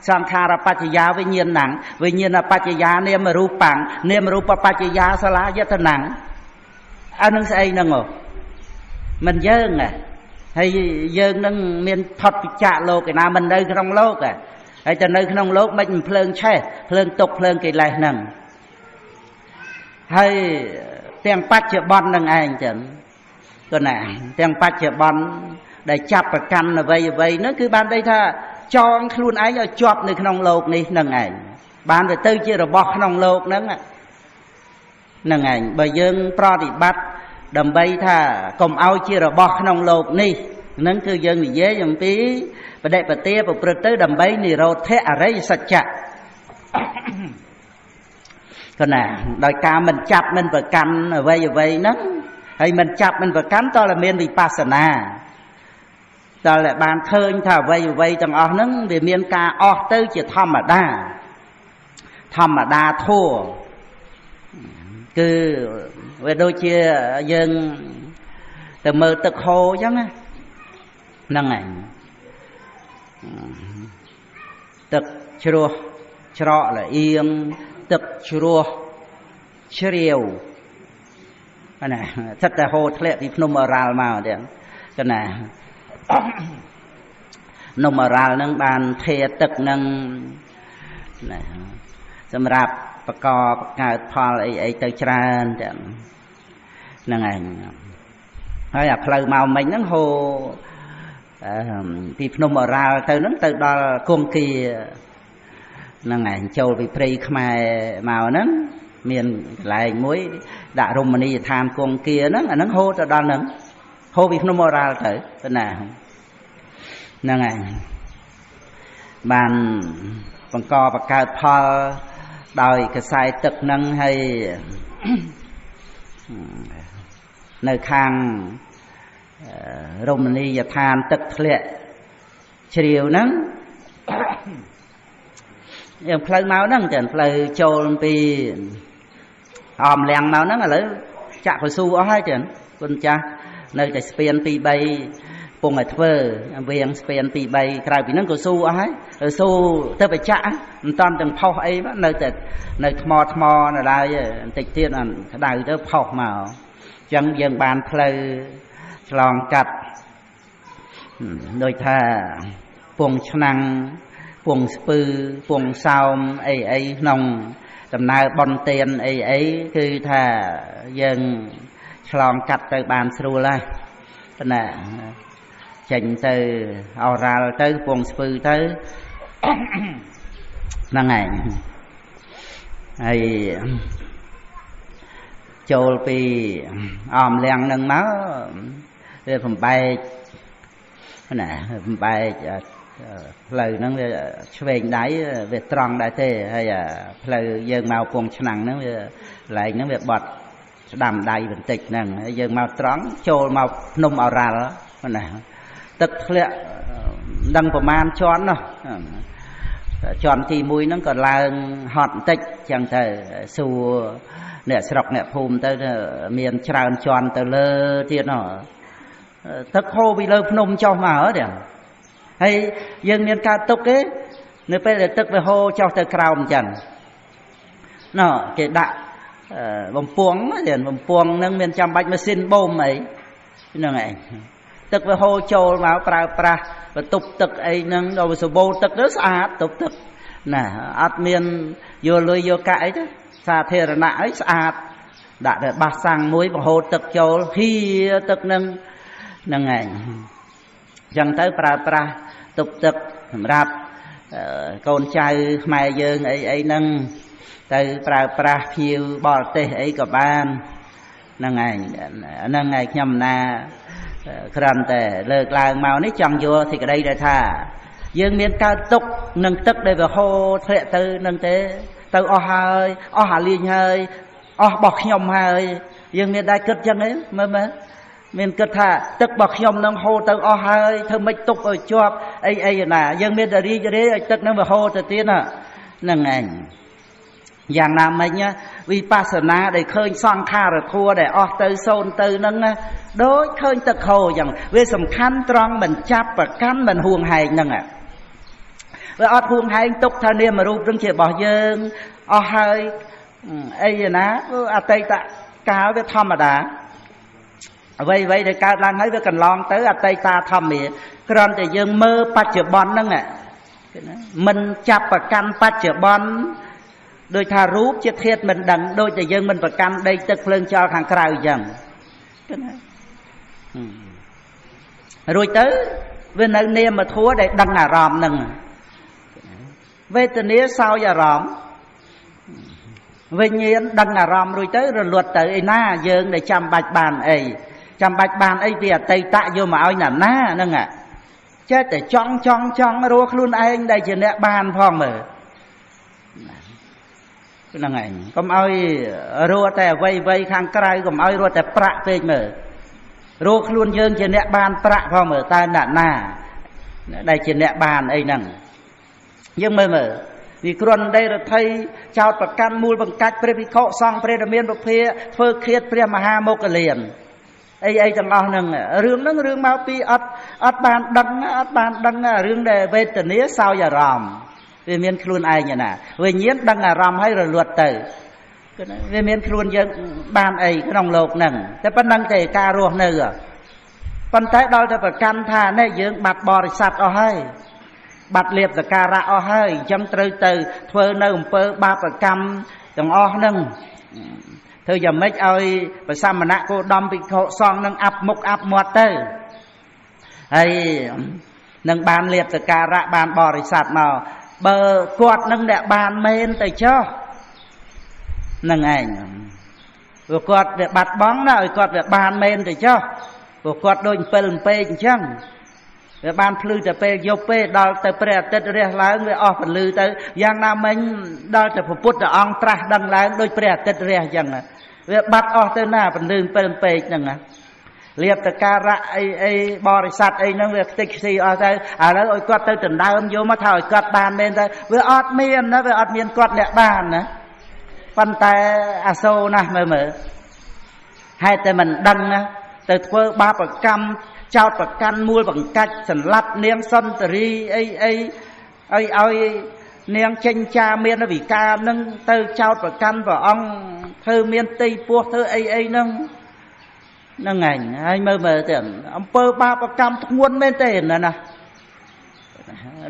Sankhara Pachaya với nhiên nặng với nhiên là Pachaya niệm rupa Pachaya sala rất là nặng anh nâng sẽ nâng ngộ mình dơn hay dơn nâng miền thật chạ lô cái nào mình đây trong lô cả hay cho nơi trong lô mình phơn che phơn tục phơn cái này nâng hay tiếng Pachaya nâng anh chẳng cái này tiếng Pachaya để chắp và căn là vây nó cứ ban đây tha cho luôn ấy cho chọp nơiក្នុងលោកនេះនឹងឯងបានទៅជារបស់ក្នុងលោកហ្នឹងនឹងឯងបើយើងប្រតិបត្តិដើម្បីថាកុំឲ្យជារបស់ក្នុងលោកនេះហ្នឹងគឺយើងនិយាយអំពីបដិបទាប្រព្រឹត្តទៅដើម្បីនិរោធអរិយសច្ចៈគណាដោយការមិនចាប់មិនប្រកាន់អ្វីហ្នឹងហើយមិនចាប់មិនប្រកាន់តើមានវិបស្សនាតើបានឃើញថាអ្វីទាំងអស់ហ្នឹងវាមានការអស់ទៅជាធម្មតាធัวគឺវាដូចជាយើងទៅមើលទឹកហូរអញ្ចឹងហ្នឹងហើយទឹកជ្រោះ ច្រកละអៀងទឹកជ្រោះជ្រាវណាស្ថិតតែហូរធ្លាក់ពីភ្នំអរ៉ាល់មកទៀតកណាភ្នំអរ៉ាល់ហ្នឹងបានធាទឹកហ្នឹងណាសម្រាប់បកបង្កើតផលអីទៅច្រើនទៀតហ្នឹងឯងហើយអាផ្លូវមកមិញហ្នឹងហូរពីភ្នំអរ៉ាល់ទៅហ្នឹងទៅដល់គង្គគាហ្នឹងឯងចូលពីព្រៃខ្មែរមកហ្នឹងមានកន្លែងមួយដាក់រមណីយដ្ឋានគង្គគាហ្នឹងអាហ្នឹងហូរទៅដល់ហ្នឹងហូរពីភ្នំអរ៉ាល់ទៅណាហ្នឹងឯងបានបង្កបង្កើតផលដោយកសែទឹកហ្នឹងហើយនៅខាងរមណីយដ្ឋានទឹកធ្លាក់ជ្រាវហ្នឹងយើងផ្លូវមកហ្នឹងចឹងផ្លូវចូលពីអមលៀងមកហ្នឹងឥឡូវចាក់កស៊ូអស់ហើយចឹងគុណចាស់នៅតែស្ពាន2 3ពងឲ្យធ្វើវៀងស្ពាន2 3ក្រៅពីហ្នឹងក៏ស៊ូអស់ហើយស៊ូទៅបចាក់មិនតាន់ទាំងផុសអីនៅតែនៅថ្មនៅឡើយបន្តិចទៀតអាក្តៅទៅផុសមកអញ្ចឹងយើងបានផ្លូវឆ្លងកាត់ដូចថាពងឆ្នាំងពងស្ពឺពងសោមអីក្នុងដំណើរបន់ទានអីគឺថាយើងឆ្លងកាត់ទៅបានស្រួលហើយប៉ុន្តែចេញទៅអរ៉ាល់ទៅពងស្ពឺទៅហ្នឹងឯងហើយចូលពីអមលៀងហ្នឹងមកវាបំបែកណាបំបែកផ្លូវហ្នឹងវាឆ្វេងដៃវាត្រង់ដែរទេហើយផ្លូវយើងមកពងឆ្នាំងហ្នឹងវាកន្លែងហ្នឹងវាបត់ស្ដាំដៃបន្តិចហ្នឹងហើយយើងមកត្រង់ចូលមកភ្នំអរ៉ាល់ណាទឹកធ្លាក់ដឹងប្រមាណជាន់នោះជាន់ទី1ហ្នឹងក៏ឡើងហត់បន្តិចចឹងទៅសួរអ្នកស្រុកអ្នកភូមិទៅមានច្រើនជាន់ទៅលើទៀតនោះទឹកហូរពីលើភ្នំចុះមកទៀតហើយយើងមានការទុកទេនៅពេលដែលទឹកវាហូរចុះទៅក្រោមអញ្ចឹងណ៎គេដាក់បំពង់ទៀតបំពង់ហ្នឹងមានចាំបាច់ម៉ាស៊ីនបូមអីហ្នឹងឯងទឹកវាហូរចូលមកប្រើប្រាស់បន្ទប់ទឹកអីហ្នឹងដល់វាសម្បូរទឹកទៅស្អាតទប់ទឹកណាអត់មានយកលុយយកកាក់អីទេសាធារណៈអីស្អាតដាក់តែបាសសាំងមួយបង្ហូរទឹកចូលហៀទឹកហ្នឹងឯងចឹងទៅប្រើប្រាស់ទប់ទឹកសម្រាប់កូនចៅខ្មែរយើងអីហ្នឹងទៅប្រើប្រាស់ភៀវបរទេសអីក៏បានហ្នឹងឯងហ្នឹងឯងខ្ញុំណាគ្រាន់តែលើកឡើងមកនេះចង់យកសេចក្តីដែលថាយើងមានកើតទុកនឹងទឹកដែលវាហូរធ្លាក់ទៅនឹងទេទៅអស់ហើយអស់អាលីងហើយអស់របស់ខ្ញុំហើយយើងមានដែរគិតចឹងទេមើលមានគិតថាទឹករបស់ខ្ញុំនឹងហូរទៅអស់ហើយធ្វើម៉េចទុកឲ្យជាប់អីណាយើងមានតែរីករាយឲ្យទឹកនឹងវាហូរទៅទៀតហ្នឹងឯងយ៉ាងណាមិញវិបស្សនាដែលឃើញសង្ខារធัวដែលអស់ទៅសូន្យទៅហ្នឹងដូចឃើញទឹកហូរអញ្ចឹងវាសំខាន់ត្រង់មិនចាប់ប្រកាន់មិនហួងហែងហ្នឹងវាអត់ហួងហែងទុកថានាមរូបនឹងជារបស់យើងអស់ហើយអីណាអតីតកាលវាធម្មតាអ្វីដែលកើតឡើងហើយវាកន្លងទៅអតីតាធម្មាគ្រាន់តែយើងមើលបច្ចុប្បន្នហ្នឹងមិនចាប់ប្រកាន់បច្ចុប្បន្នដោយថារូបជាធាតុមិនដឹងដូចតែយើងមិនប្រកាន់ដីទឹកភ្លើងចោលខាងក្រៅអញ្ចឹងរួចទៅវានៅនាមធัวដែលដឹងអារម្មណ៍ហ្នឹងវេទនាសោយអារម្មណ៍វិញ្ញាណដឹងអារម្មណ៍រួចទៅរលត់ទៅឯណាយើងដែលចាំបាច់បានអីចាំបាច់បានអីពីអតីតយកមកឲ្យណាហ្នឹងចេះតែចង់រស់ខ្លួនឯងដែលជាអ្នកបានផងមើលហ្នឹងឯងកុំឲ្យរស់តែអ្វីខាងក្រៅកុំឲ្យរស់តែប្រាក់ពេកមើលរស់ខ្លួនយើងជាអ្នកបានប្រាក់ផងមើលតើអ្នកណាដែលជាអ្នកបានអីហ្នឹងយើងមើលវិក្រណដីរដ្ឋីចោតប្រកាន់មូលបង្កាច់ព្រះភិក្ខុសង្ឃព្រះរាមាប្រភាធ្វើឃាតព្រះមហាមោគលានអីទាំងអស់ហ្នឹងរឿងហ្នឹងរឿងមកពីអត់បានដឹងរឿងដែលវេទនាសោយអារម្មណ៍ vì miền khuôn ai nhỉ nè vì nhiên đăng à ram hay rồi luật tử vì miền khuôn dân ban ấy cái đồng lộc nằngแต่ปนังแต่การรวมเนื้อปันท้ายเราจะประกันท่าในยังบัดบริษัทเอาให้บัดเรียบสการะเอาให้จังตรึกตื่นเพื่อเนื้อเปิดบาประกรรมจังอ้อนั่งเธออย่าไม่เอาไปซ้ำมันนะกูดอมไปซองนั่งอับมุกอับหมดเตอไอ้นั่งบานเรียบสการะบานบริษัทมาเบอร์กวดนั่งแดดบานเมนแต่เจ้านั่งไงกวดแบบบัดบ้องนะกวดแบบบานเมนแต่เจ้ากวดโดยเปลืองเปย์จังแบบบานพลือแต่เปย์โยเปย์ดอลแต่เปย์แต่เรียกล้างเลยออกผลือแต่ยังน้ำมันดอลแต่พุทธองตรัสดังล้างโดยเปย์แต่เรียกยังอ่ะแบบบัดออกแต่หน้าผลือเปลืองเปย์จังอ่ะเรียบแต่การะไอ้บริษัทไอ้นั่งเรียกติ๊กซีออกแต่แล้วไอ้กวดแต่ถึงดาวโยมาถ่ายกวดบานเมนแต่เวออดเมียนนะเวออดเมียนกวดแหลกบานนะปันแต่อาโซนะเมื่อให้แต่มันดังนะแต่เพื่อบาปกรรมเจ้าประกันมูลบังกัดสันลัดเนียงสันตรีไอ้เนียงเชนจาเมียนวิกานั่งเตอเจ้าประกันว่าองเธอเมียนตีพวกเธอไอ้นั่งไงไอ้เมื่อแต่อำเภอบาปกรรมทุกวนไม่เต้นนะ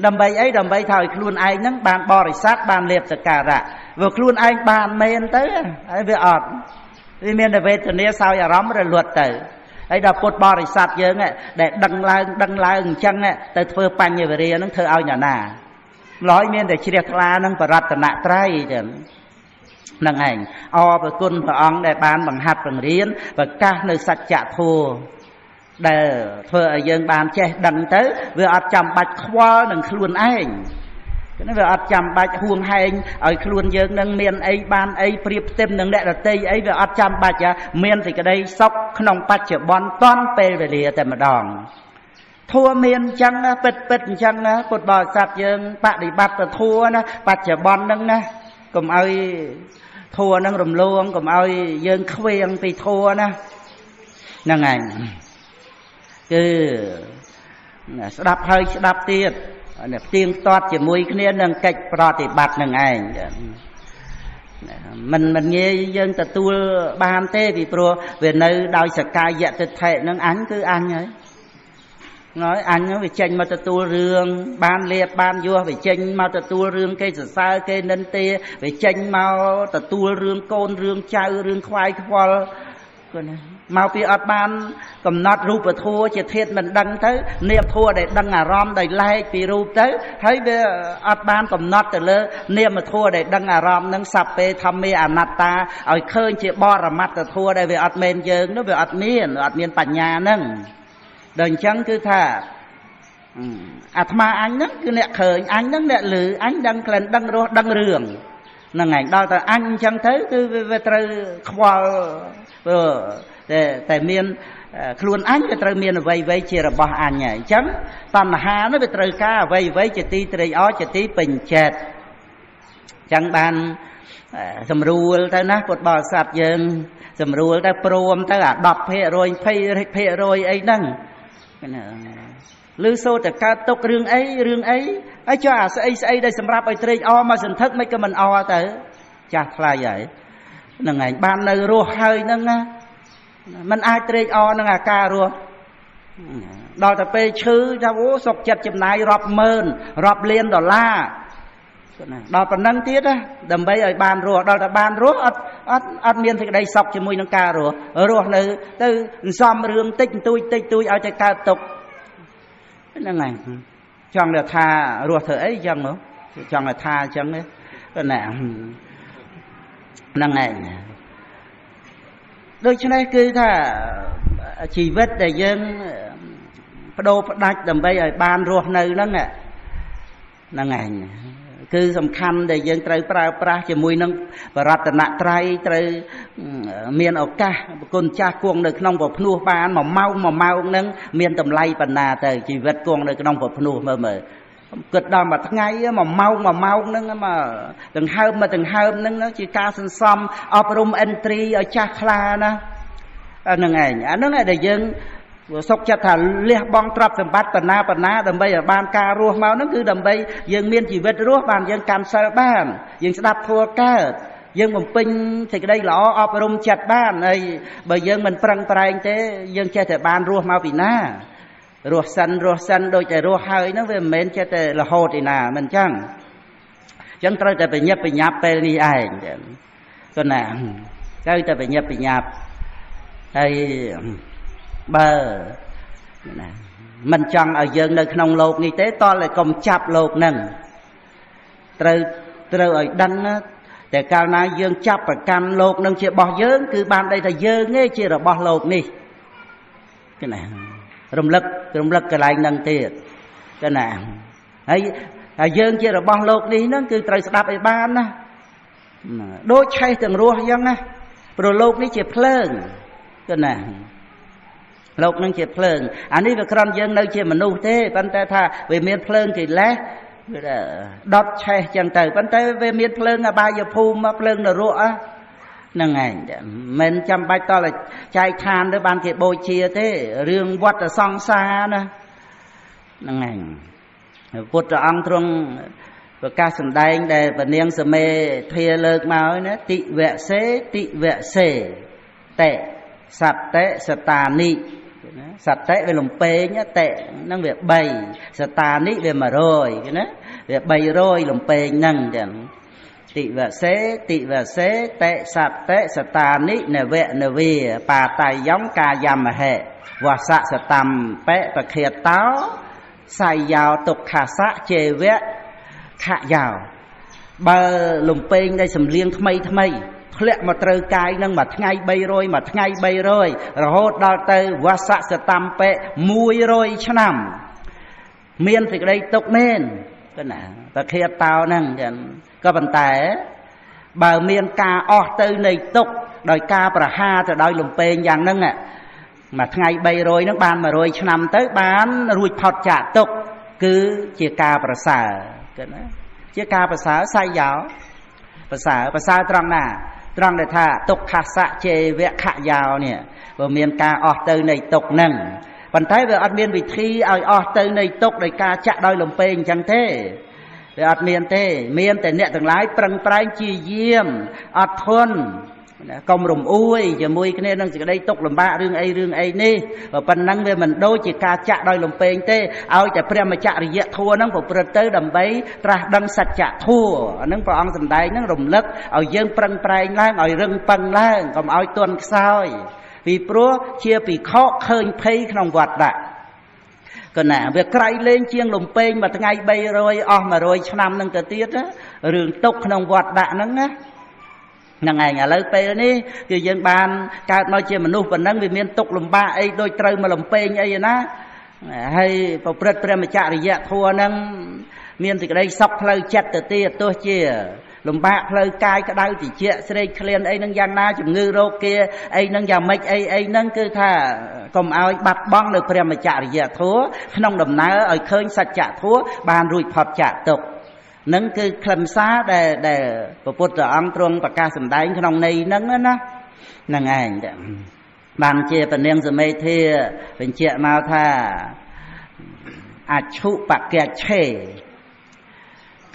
ดำใบไอ้ดำใบถอยคลุนไอ้นั่งบานบริษัทบานเลียบสการะว่าคลุนไอ้บานเมียนเต้ไอ้เวอดที่เมียนเวทนี้สาวอย่าร้องเลยหลุดเตอไอ้ดาวปดบริษัทเยอะไงแต่ดังลายจังไงแต่เธอปัญญาเรียนนั่งเธอเอาอย่างน่าร้อยเมียนแต่เชียร์คลานั่งปรัตนาไตรเด่นนั่งไงเอาไปกุนพระองค์ได้บานบังหัดบังเรียนบังก้าในสัจจะโทได้เธอยังบานเจดังเตอเวลาจำบัดคว้าหนึ่งคลุนไอ้นั่นเวลาจำบัดห่วงให้ไอ้คลุนยังนั่งเมียนไอ้บานไอ้เปรียบเต็มหนึ่งแดดเตยไอ้เวลาจำบัดจะเมียนสิก็ได้ซอกขนมปัจจุบันต้อนเปรเรียแต่มาดองทัวเมียนจังนะเป็ดจังนะปดบ่อสัตว์ยังปะดิบัตทัวนะปัจจุบันนั่งนะก็เอาทัวนั่งรำลวงก็เอายังเควียงไปทัวนะนั่งไงคือดับเฮยดับเตียดเนี่ยเตียงตอดจะมวยขึ้นเนี่ยนั่งกัดปลอดติบัดนั่งไงมันเงี้ยยังแต่ตัวบานเต้ปีโปรเวเนอดาวสกายจะเทนั่งอันคืออันไงnói anh nó bị tranh mà tu rương ban liệt ban vua bị tranh mà tu rương cây sờ sa cây nân tia bị tranh mà tu rương côn rương chai rương khoai khoal mà bị ở ban cầm nát rup ở thua chỉ thiệt mình đăng tới niệm thua để đăng à rom để like bị rup tới thấy về ở ban cầm nát từ lơ niệm mà thua để đăng à rom nâng sập pe tham mê anatta ở khơi chỉ bo ra mặt thua đây về ở men dường nó về ở miềnปัญญา nâng đừng chẳng cứ thà mà anh nấc cứ nẹt khởi anh nấc nẹt lử anh đăng lên đăng rường là ngày đó là anh chẳng thấy cứ về từ khoa để miền luôn anh về từ miền vây chỉ là bỏ anh nhảy chẳng tầm hà nó về từ ca vây chỉ tí từ ó chỉ tí bình chẹt chẳng bàn sầm ruồi tới nát cột bò sạt dần sầm ruồi tới prom tới đập phê rồi ấy nâng lưu sâuแต่การตกเรื่องไอ้จ้าไอ้ได้สำหรับไอ้เตยอมาสันทักไม่ก็มันอแต่จ้าคลายใหญ่นั่งไงบ้านในรัวเฮยนั่งนะมันไอ้เตยอนั่งการัวดอกแต่ไปชื่อจะโอ้สกจัดจำนายรอบเมินรอบเลียนดอลลาร์ดอกปนนั่งเตี้ยนะดำไปไอ้บ้านรัวดอกแต่บ้านรัวอัดเมียนที่ได้สกจะมวยนั่งการัวรัวเลยตื้อซ้อมเรื่องติ๊กตุยเอาใจการตกนั่นไงจังเดือดทารัวเธอไอ้จังเนาะจังเลยทาจังเนี่ยก็แหน่นั่นไงโดยเฉพาะคือถ้าชีวิตแต่ยังโดดดักดำไปไอ้บ้านรัวในนั่นไงนั่นไงคือสำคัญแต่ยังไตรปราจะมวยนั่งปรัตนาไตรเมียนออกกะคนจ้ากวงในขนมบพนัวปานหม่อมเมานั่งเมียนตำไลปันนาแต่ชีวิตกวงในขนมบพนัวเมื่อเกิดดอมแบบไงหม่อมเมานั่งมาถึงเฮิมนั่งนะจีการสันซอมอบรมเอนตรีเอาจ้าคลานะนั่นไงนั่นไงแต่ยัง សុខចិត្តថាលះបង់ទ្រព្យសម្បត្តិបណ្ណាដើម្បីឲ្យបានការរស់មកហ្នឹងគឺដើម្បីយើងមានជីវិតរស់បានយើងកាន់សិលបានយើងស្ដាប់ធម៌កើតយើងបំពេញសេចក្តីល្អអប់រំចិត្តបានហើយបើយើងមិនប្រឹងប្រែងទេយើងចេះតែបានរស់មកពីណារស់សិនដូចតែរស់ហើយហ្នឹងវាមិនមែនចេះតែរហូតឯណាមិនអញ្ចឹងត្រូវតែប្រញាប់ប្រញាប់ពេលនេះឯងគណាត្រូវតែប្រញាប់ប្រញាប់ហើយបើណាមិនចង់ឲ្យយើងនៅក្នុងโลกនេះទេតើកុំចាប់โลกហ្នឹងត្រូវឲ្យដឹងណាតែកាលណាយើងចាប់ប្រកាន់โลกហ្នឹងជារបស់យើងគឺបានន័យថាយើងឯងជារបស់โลกនេះគណារំលឹកកន្លែងហ្នឹងទៀតគណាហើយយើងជារបស់โลกនេះហ្នឹងគឺត្រូវស្ដាប់ឲ្យបានណាដូចឆេះទាំងរស់អញ្ចឹងណាព្រោះโลกនេះជាភ្លើងគណាโลกនឹងជាភ្លើងអានេះវាគ្រាន់យើងនៅជាមនុស្សទេប៉ុន្តែថាវាមានភ្លើងកិលេសដុតឆេះចឹងទៅប៉ុន្តែវាមានភ្លើងអបាយភូមិភ្លើងនរកហ្នឹងឯងមិនចាំបាច់តតែចែកឋានទៅបានគេបូជាទេរឿងវដ្តសង្សារណាហ្នឹងឯងពុទ្ធអង្គទ្រង់ប្រកាសសម្ដែងដែលពនាងសមេធាលើកមកណាតិវសេតេសត្តេសតានិសត្តេវាលំពេងតេហ្នឹងវា3សតានិវា100ណាវា300លំពេងហ្នឹងចឹងតិវសេតេសត្តេសតានិនវៈនវាបាតយំកាយមហេវសសតំបេបខេតោសាយយោទុក្ខសៈជេវៈខយោបើលំពេងដែលសំលៀងថ្មីធ្លាក់មកត្រូវកាយនឹងមួយថ្ងៃ300មួយថ្ងៃ300រហូតដល់ទៅវសសតំបេ100ឆ្នាំមានសេចក្តីទុកមែនគណាបខេតោហ្នឹងចឹងក៏ប៉ុន្តែបើមានការអស់ទៅនៃទុកដោយការប្រហារទៅដោយលំពេងយ៉ាងហ្នឹងមួយថ្ងៃ300ហ្នឹងបាន100ឆ្នាំទៅបានរួចផុតចាកទុកគឺជាការប្រសើរគណាជាការប្រសើរសាយយោប្រសើរត្រង់ណាត្រង់ដែលថាទុក្ខសៈជេវៈខយោនេះបើមានការអស់ទៅនៃទុកហ្នឹងប៉ុន្តែវាអត់មានវិធីឲ្យអស់ទៅនៃទុកដោយការចាក់ដោយលំពេងអញ្ចឹងទេវាអត់មានទេមានតែអ្នកទាំងឡាយប្រឹងប្រែងជាយាមអត់ធន់កុំរំអួយជាមួយគ្នានឹងសេចក្តីទុកលំបាករឿងអីនេះប៉ុណ្ណឹងវាមិនដូចជាការចាក់ដោយលំពេងទេឲ្យតែព្រះមច្ចរិយធម៌ហ្នឹងប្រព្រឹត្តទៅដើម្បីត្រាស់ដឹងសច្ចធម៌អាហ្នឹងព្រះអង្គសម្ដែងហ្នឹងរំលឹកឲ្យយើងប្រឹងប្រែងឡើងឲ្យរឹងប៉ឹងឡើងកុំឲ្យទន់ខ្សោយពីព្រោះជាភិក្ខុឃើញភ័យក្នុងវត្តកណាវាក្រៃលែងជាងលំពេងមួយថ្ងៃ300អស់100ឆ្នាំហ្នឹងទៅទៀតរឿងទុកក្នុងវត្តហ្នឹងណាហ្នឹងឯងឥឡូវពេលនេះគឺយើងបានកើតមកជាមនុស្សប៉ុណ្ណឹងវាមានទុកលំបាកអីដូចត្រូវមកលំពេងអីណាហើយប្រព្រឹត្តព្រះមច្ចរិយធម៌ហ្នឹងមានសេចក្តីសុខផ្លូវចិត្តទៅទៀតទោះជាលំបាកផ្លូវកាយក្តៅតិចស្រេកឃ្លានអីហ្នឹងយ៉ាងណាជំងឺរោគគាអីហ្នឹងយ៉ាងម៉េចអីហ្នឹងគឺថាកុំឲ្យបាត់បង់នៅព្រះមច្ចរិយធម៌ក្នុងដំណើរឲ្យឃើញសច្ចធម៌បានរួចផុតចាកទុក្ខនឹងគឺខ្លឹមសារដែលព្រះពុទ្ធអង្គទ្រង់ប្រកាសសម្ដែងក្នុងន័យហ្នឹងណាហ្នឹងឯងបានជាពនាងសមេធាបញ្ជាក់មកថាអច្ឆុបកច្ឆេ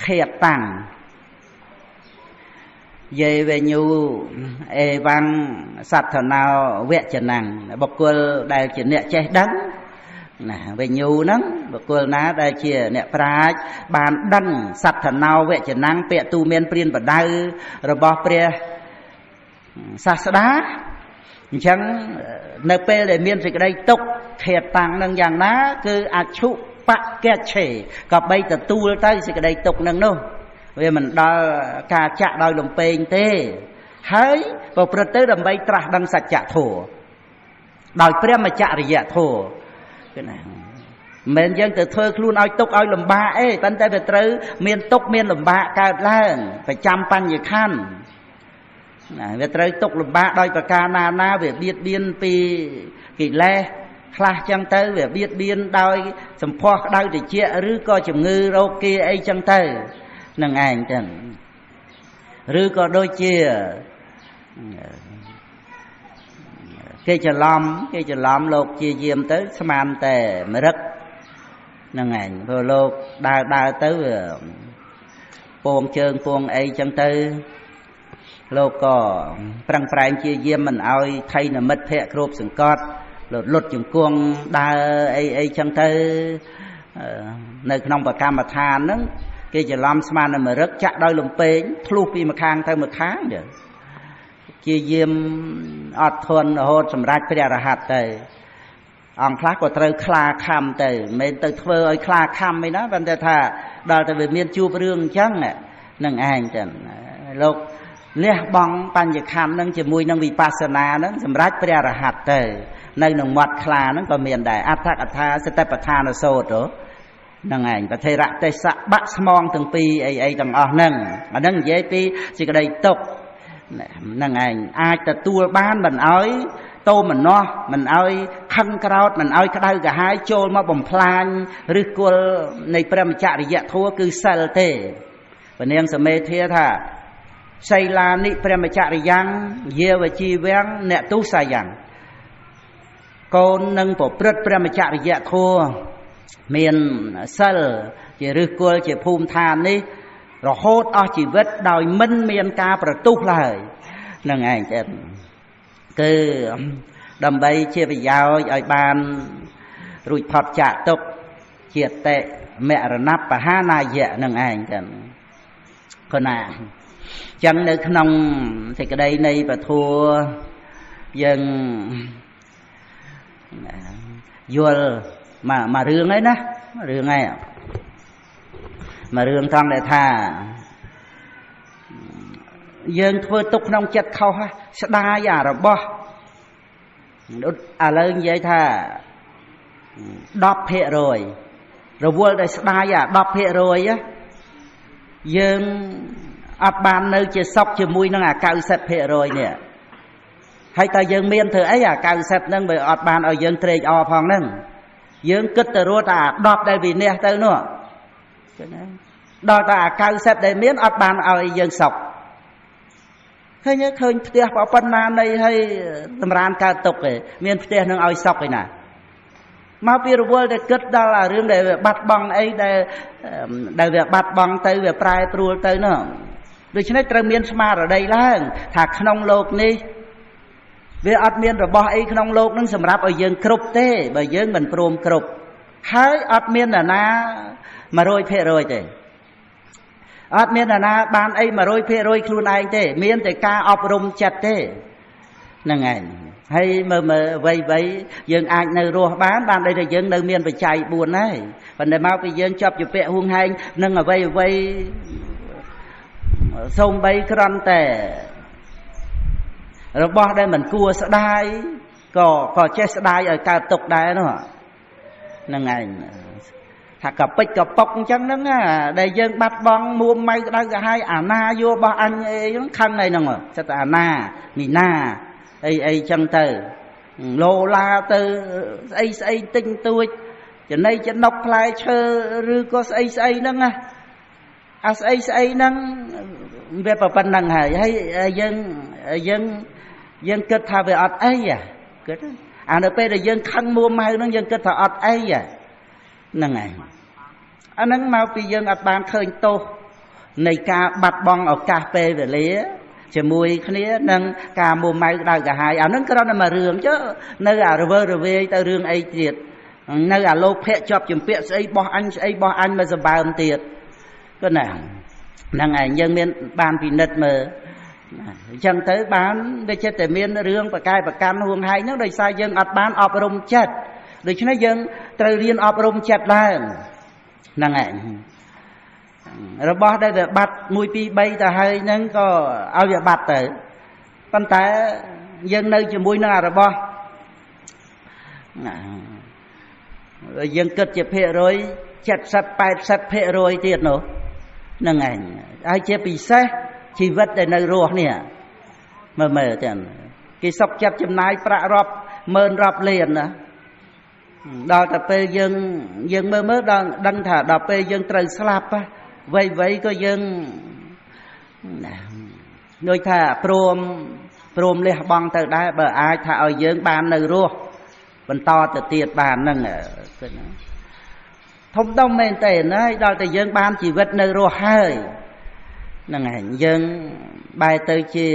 ខេតាំងយេវញ្ញូអេវង្សត្ថណោវចនំបុគ្គលដែលជាអ្នកចេះដឹងណាវិញ្ញូហ្នឹងបុគ្គលណាដែលជាអ្នកប្រាជ្ញបានដឹងសត្ថណោវចនំពាក្យទូមានព្រានបដៅរបស់ព្រះសាស្តាអញ្ចឹងនៅពេលដែលមានសេចក្តីទុក្ខខេតាំងនឹងយ៉ាងណាគឺអច្ឆុបកច្ឆេក៏បីទទួលទៅសេចក្តីទុក្ខនឹងនោះវាមិនដល់ការចាក់ដោយលំពេងទេហើយប្រព្រឹត្តទៅដើម្បីត្រាស់ដឹងសច្ចធម៌ដោយព្រះមច្ចរិយធម៌គឺណាមិនយើងទៅធ្វើខ្លួនឲ្យទុកឲ្យលំបាកអីប៉ុន្តែវាត្រូវមានទុកមានលំបាកកើតឡើងប្រចាំបញ្ញខណ្ឌណាវាត្រូវទុកលំបាកដោយប្រការណាវាបៀតបៀនពីកិលេសខ្លះចឹងទៅវាបៀតបៀនដោយសម្ផស្សក្តៅត្រជាក់ឬក៏ជំងឺរោគគាអីចឹងទៅនឹងឯងចឹងឬក៏ដូចជា គេច្រឡំលោកជាយាមទៅស្មានតែមរឹកហ្នឹងឯងព្រោះលោកដើរទៅពងជើងពងអីចឹងទៅលោកក៏ប្រឹងប្រែងជាយាមមិនឲ្យថៃនិមិត្តភ័ក្រគ្រប់សង្កត់លុតជង្គង់ដើរអីចឹងទៅនៅក្នុងបកម្មដ្ឋានហ្នឹងគេច្រឡំស្មានមរឹកចាក់ដោយលំពេងធ្លុះពីម្ខាងទៅម្ខាងជាយាមអត់ធន់រហូតសម្រាប់ព្រះរហ័តទៅអង្គខ្លះក៏ត្រូវខ្លាខំទៅមិនទៅធ្វើឲ្យខ្លាខំឯណាប៉ុន្តែថាដល់តែវាមានជួបរឿងអញ្ចឹងនឹងឯងចឹងលោកលះបង់បញ្ញខណ្ឌនឹងជាមួយនឹងវិបស្សនានឹងសម្រាប់ព្រះរហ័តទៅនៅក្នុងមាត់ខ្លានឹងក៏មានដែរអដ្ឋកថាសតិប្បដ្ឋានសូត្រហ្នឹងឯងបថេរទេសៈបាក់ស្មងទាំងពីរអីទាំងអស់ហ្នឹងអាហ្នឹងនិយាយពីសេចក្តីទុក្ខហ្នឹងឯងអាចទទួលបានមិនអោយតោមនោះមិនអោយខឹងក្រោធមិនអោយក្តៅក្រហាយចូលមកបំផ្លាញឬគល់នៃព្រមចរិយធម៌គឺសិលទេព្រះនាងសមេធាថាសីលានិព្រមចរិយ៉ាងយាវជីវាំងអ្នកទុសាយ៉ាងកូននឹងប្រព្រឹត្តព្រមចរិយធម៌មានសិលជាឫសគល់ជាភូមិឋាននេះរហូតអស់ជីវិតដោយមិនមានការប្រទុះឡើយនឹងឯងទេគឺដើម្បីជាប្រយោជន៍ឲ្យបានរួចផុតចាកទុក្ខជាតិមរណបហានាយៈនឹងឯងចឹងគណាចឹងនៅក្នុងសេចក្តីនៃពធយើងយល់មករឿងហ្នឹងណារឿងហ្នឹងមករឿងត្រង់ដែលថាយើងធ្វើទុកក្នុងចិត្តខុសស្ដាយអារបស់ឥឡូវនិយាយថា10%រវល់តែស្ដាយអា10%យើងអត់បាននៅជាសុខជាមួយនឹងអា90%នេះហើយតើយើងមានធ្វើអីអា90ហ្នឹងបើអត់បានឲ្យយើងត្រេកអរផងហ្នឹងយើងគិតទៅរត់តែអា10ដែលវិន័យទៅនោះចឹងណាដល់តែអា90ដែលមានអត់បានឲ្យយើងសុខឃើញផ្ទះប៉ុណ្ណានៃឲ្យតម្រានកើតទុកឯងមានផ្ទះនឹងឲ្យសុខឯណាមកពីរវល់តែគិតដល់អារឿងដែលវាបាត់បង់អីដែលវាបាត់បង់ទៅវាប្រែប្រួលទៅនោះដូច្នេះត្រូវមានស្មារតីឡើងថាក្នុងលោកនេះវាអត់មានរបស់អីក្នុងលោកនឹងសម្រាប់ឲ្យយើងគ្រប់ទេបើយើងមិនព្រមគ្រប់ហើយអត់មានអ្នកណា 100% ទេអត់មានអ្នកណាបានអី 100% ខ្លួនឯងទេមានតែការអប់រំចិត្តទេហ្នឹងឯងហើយមើលអ្វីយើងអាចនៅរស់បានដូចតែយើងនៅមានបច្ច័យ4ហើយប៉ុន្តែមកពីយើងជាប់ជាពាក់ហួងហែងនឹងអ្វីសូម្បីគ្រាន់តែរបស់ដែលមិនគួរស្ដាយក៏ចេះស្ដាយឲ្យកើតទុកដែរនោះហ្នឹងឯងថាកពេចកប៉ុកអញ្ចឹងហ្នឹងដែលយើងបាត់បង់មួម៉ៅក្តៅក្រហាយអាណាយោរបស់អញអីហ្នឹងខឹងអីហ្នឹងចិត្តអាណាមីណាអីចឹងទៅលោឡាទៅស្អីទិញទួចចំណៃចំណុកផ្លែឈើឬក៏ស្អីហ្នឹងណាអាស្អីហ្នឹងវាប៉ុណ្្នឹងហើយយើងគិតថាវាអត់អីគិតអានៅពេលដែលយើងខឹងមួម៉ៅហ្នឹងយើងគិតថាអត់អីហ្នឹងឯងអាហ្នឹងមកពីយើងអត់បានឃើញទោសនៃការបាត់បង់ឱកាសពេលវេលាជាមួយគ្នានឹងការមួម៉ៅក្តៅក្រហាយអាហ្នឹងគ្រាន់តែមករឿងចុះនៅអារវើរវាយទៅរឿងអីទៀតនៅអាលោភៈជាប់ជំពាក់ស្អីបោះអញមកសម្បើមទៀតក៏ណាហ្នឹងឯងយើងមានបានពិនិត្យមើលអញ្ចឹងទៅបានវាចិត្តតែមានរឿងប្រកែប្រកាន់ហួងហែងហ្នឹងដោយសារយើងអត់បានអប់រំចិត្តដូច្នេះយើងត្រូវរៀនអប់រំចិត្តឡើងហ្នឹងឯងរបស់ដែលវាបាត់1 2 3ទៅហើយហ្នឹងក៏ឲ្យវាបាត់ទៅប៉ុន្តែយើងនៅជាមួយនឹងអារបស់យើងគិតជាភាគរយ70-80% ទៀតនោះហ្នឹងឯងហើយជាពិសេសជីវិតដែលនៅរស់នេះមើលទាំងគេសុខចិត្តចំណាយប្រាក់រាប់ម៉ឺនរាប់លានណាដល់តែពេលយើងមើលដល់ដឹងថាដល់ពេលយើងត្រូវស្លាប់វ័យក៏យើងដូចថាព្រម ព្រមលះបង់ទៅដែរបើអាចថាឲ្យយើងបាននៅរស់បន្តទៅទៀតបានហ្នឹងធំដុំមែនទេណាដល់តែយើងបានជីវិតនៅរស់ហើយហ្នឹងហើយយើងបែរទៅជា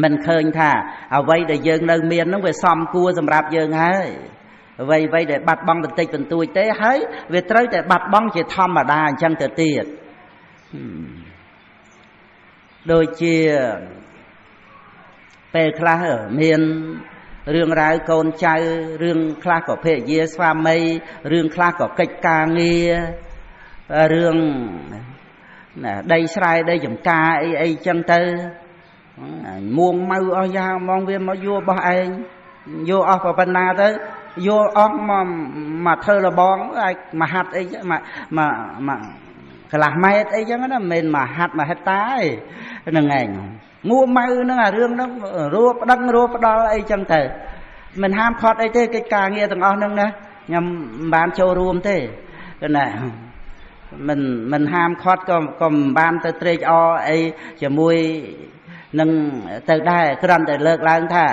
មិនឃើញថាអ្វីដែលយើងនៅមានហ្នឹងវាសមគួរសម្រាប់យើងហើយអ្វីដែលបាត់បង់បន្តិចបន្តួចទេហើយវាត្រូវតែបាត់បង់ជាធម្មតាអញ្ចឹងទៅទៀតដូចជាពេលខ្លះមានរឿងរ៉ាវកូនចៅរឿងខ្លះក៏ភរិយាស្វាមីរឿងខ្លះក៏កិច្ចការងាររឿងដីស្រែដីចម្ការអីចឹងទៅមួងម៉ៅអស់យ៉ាងហ្មងវាមកយករបស់ឯងយកអស់ប៉ុណ្ណាទៅយកអស់មកធ្វើលបងអាចមហាត់អីមកកន្លះម៉ែត្រអីចឹងណាមិនមែនមហាត់មហិត្តាទេហ្នឹងឯងមួម៉ៅហ្នឹងអារឿងហ្នឹងរួបដឹងរួបផ្ដាល់អីចឹងទៅមិនហាមឃាត់អីទេកិច្ចការងារទាំងអស់ហ្នឹងណាខ្ញុំមិនបានចូលរួមទេណាមិនហាមឃាត់ក៏មិនបានទៅត្រេកអរអីជាមួយនឹងទៅដែរគ្រាន់តែលើកឡើងថា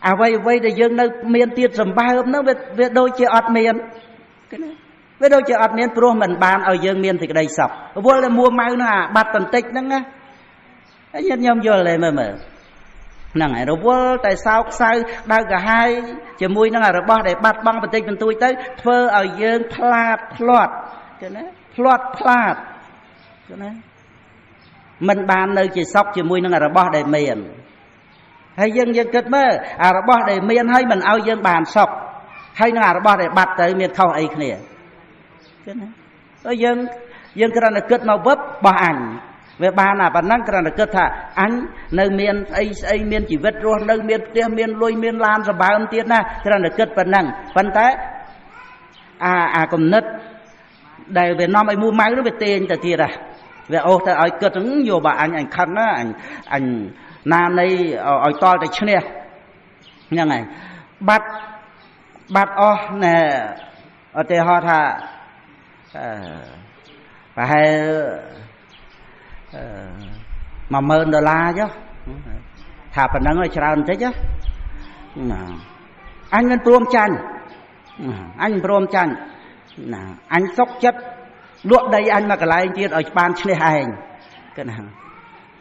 អ្វីដែលយើងនៅមានទៀតសម្បើមហ្នឹងវាដូចជាអត់មានវាដូចជាអត់មានព្រោះមិនបានឲ្យយើងមានសេចក្តីសុខវល់តែមួម៉ៅហ្នឹងអាបាត់បន្តិចហ្នឹងណាញាតិញោមយល់ទេមើលហ្នឹងហើយរវល់តែសោកសៅដៅកាហាយជាមួយនឹងរបស់ដែលបាត់បង់បន្តិចបន្តួចទៅធ្វើឲ្យយើងផ្លាតផ្លាត់ឃើញណាផ្លាត់ផ្លាតឃើញណាមិនបាននៅជាសុខជាមួយនឹងរបស់ដែលមានហើយយើងគិតមើលអារបស់ដែលមានហើយមិនឲ្យយើងបានសុខហើយនឹងអារបស់ដែលបាត់ទៅមានខុសអីគ្នាឃើញណាហើយយើងគ្រាន់តែគិតមកវឹបបោះអញវាបានអាប៉ុណ្ណឹងគ្រាន់តែគិតថាអញនៅមានស្អីមានជីវិតរស់នៅមានផ្ទះមានលុយមានឡានសម្បើមទៀតណាគ្រាន់តែគិតប៉ុណ្ណឹងប៉ុន្តែអាគំនិតដែលវានាំឲ្យមួម៉ៅនោះវាទាញទៅទៀតវាអូសទៅឲ្យគិតយកបើអញខឹងណាអញណានៃឲ្យតល់តែឈ្នះហ្នឹងហើយបាត់អស់ណែឧទាហរណ៍ថាប្រហែល$10000ចុះថាប៉ុណ្ណឹងឲ្យច្រើនបន្តិចអញមិនព្រមចាញ់ណាអញសុកចិត្តលក់ដីអញមកកន្លែងទៀតឲ្យបានឈ្នះឯងគឺណា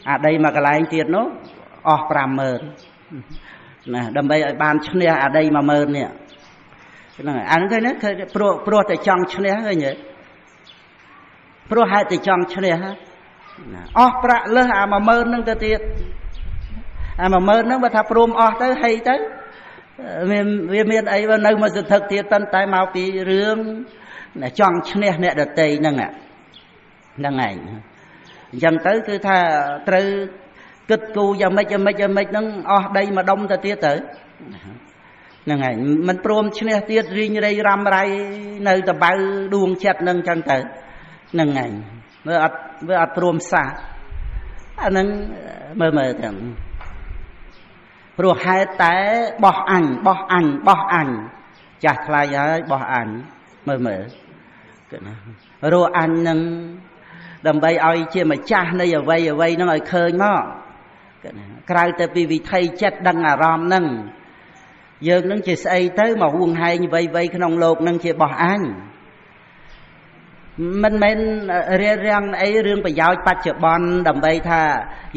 អាដីមកកន្លែងទៀតនោះអស់50000ណាដើម្បីឲ្យបានឈ្នះអាដី10000នេះហ្នឹងអាហ្នឹងឃើញណាព្រោះតែចង់ឈ្នះឃើញទេព្រោះហេតុតែចង់ឈ្នះអស់ប្រាក់លើសអា10000ហ្នឹងទៅទៀតអា10000ហ្នឹងបើថាព្រមអស់ទៅហីទៅវាមានអីបើនៅមកសន្ធឹកទៀតប៉ុន្តែមកពីរឿងចង់ឈ្នះអ្នកដតីហ្នឹងហ្នឹងឯងអញ្ចឹងទៅគឺថាត្រូវគិតគូរយ៉ាងម៉េចហ្នឹងអស់ដីមួយដុំទៅទៀតទៅហ្នឹងឯងមិនព្រមឈ្នះទៀតរីងរៃរ៉ាំរៃនៅតបៅដួងចិត្តហ្នឹងអញ្ចឹងទៅហ្នឹងឯងវាអត់ព្រមសះអាហ្នឹងមើលទាំងព្រោះហេតុតែបោះអញចាស់ថ្លៃហើយបោះអញមើលគឺណារស់អញនឹងដើម្បីឲ្យជាម្ចាស់នៃអ្វីហ្នឹងឲ្យឃើញមកគឺណាក្រៅតែពីវិថីចិត្តដឹងអារម្មណ៍ហ្នឹងយើងនឹងជាស្អីទៅមកហួងហែងអ្វីក្នុងโลกហ្នឹងជាបោះអញមិនមែនរៀបរៀងអីរឿងប្រយោជន៍បច្ចុប្បន្នដើម្បីថា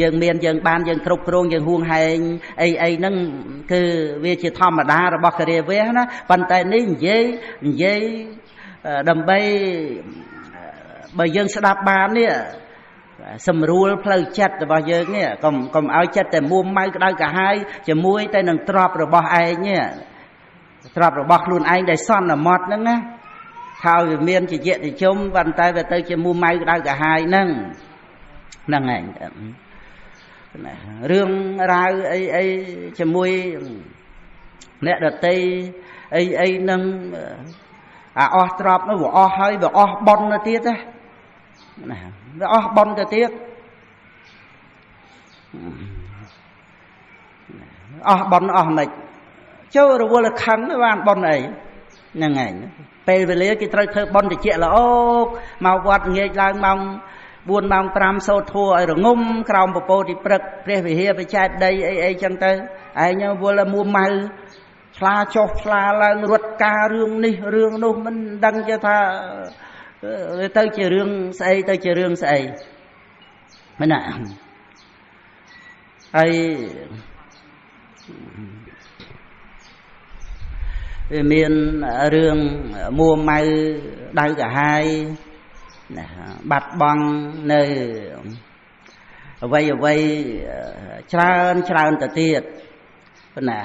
យើងមានយើងបានយើងគ្រប់គ្រងយើងហួងហែងអីហ្នឹងគឺវាជាធម្មតារបស់គរាវះណាប៉ុន្តែនេះនិយាយដើម្បីបើយើងស្ដាប់បាននេះសម្រួលផ្លូវចិត្តរបស់យើងនេះកុំឲ្យចិត្តតែមួម៉ៅក្តៅកាហាយជាមួយតែនឹងទ្រព្យរបស់ឯងនេះទ្រព្យរបស់ខ្លួនឯងដែលសន្មត់ហ្នឹងណាហើយវាមានជាយៈតិជុំប៉ុន្តែវាទៅជាមួម៉ៅក្តៅកាហាយហ្នឹងឯងរឿងរ៉ាវអីជាមួយអ្នកដតីអីហ្នឹងអាអស់ទ្រព្យនោះវាអស់ហើយវាអស់ប៉ុនទៅទៀតណាវាអស់ប៉ុនទៅទៀតអស់ប៉ុនអស់មិនចូលរវល់ខឹងបានប៉ុនអីហ្នឹងឯងពេលវេលាគេត្រូវធ្វើប៉ុនតិចល្អមកវត្តងាកឡើងម៉ោង buôn mong pram sâu thua ở ngum còng bồ bồ thì bật pre về hia về chạy đây ấy chẳng tới ai nhau vô là mua màu pha cho pha là ruột ca rương ni rương nô mình đăng cho tha tới chỉ rương xây tới chỉ rương xây mấy nè ai về miền rương mua màu đau cả hai bạch băng nơi vây trơn tự tiệt nè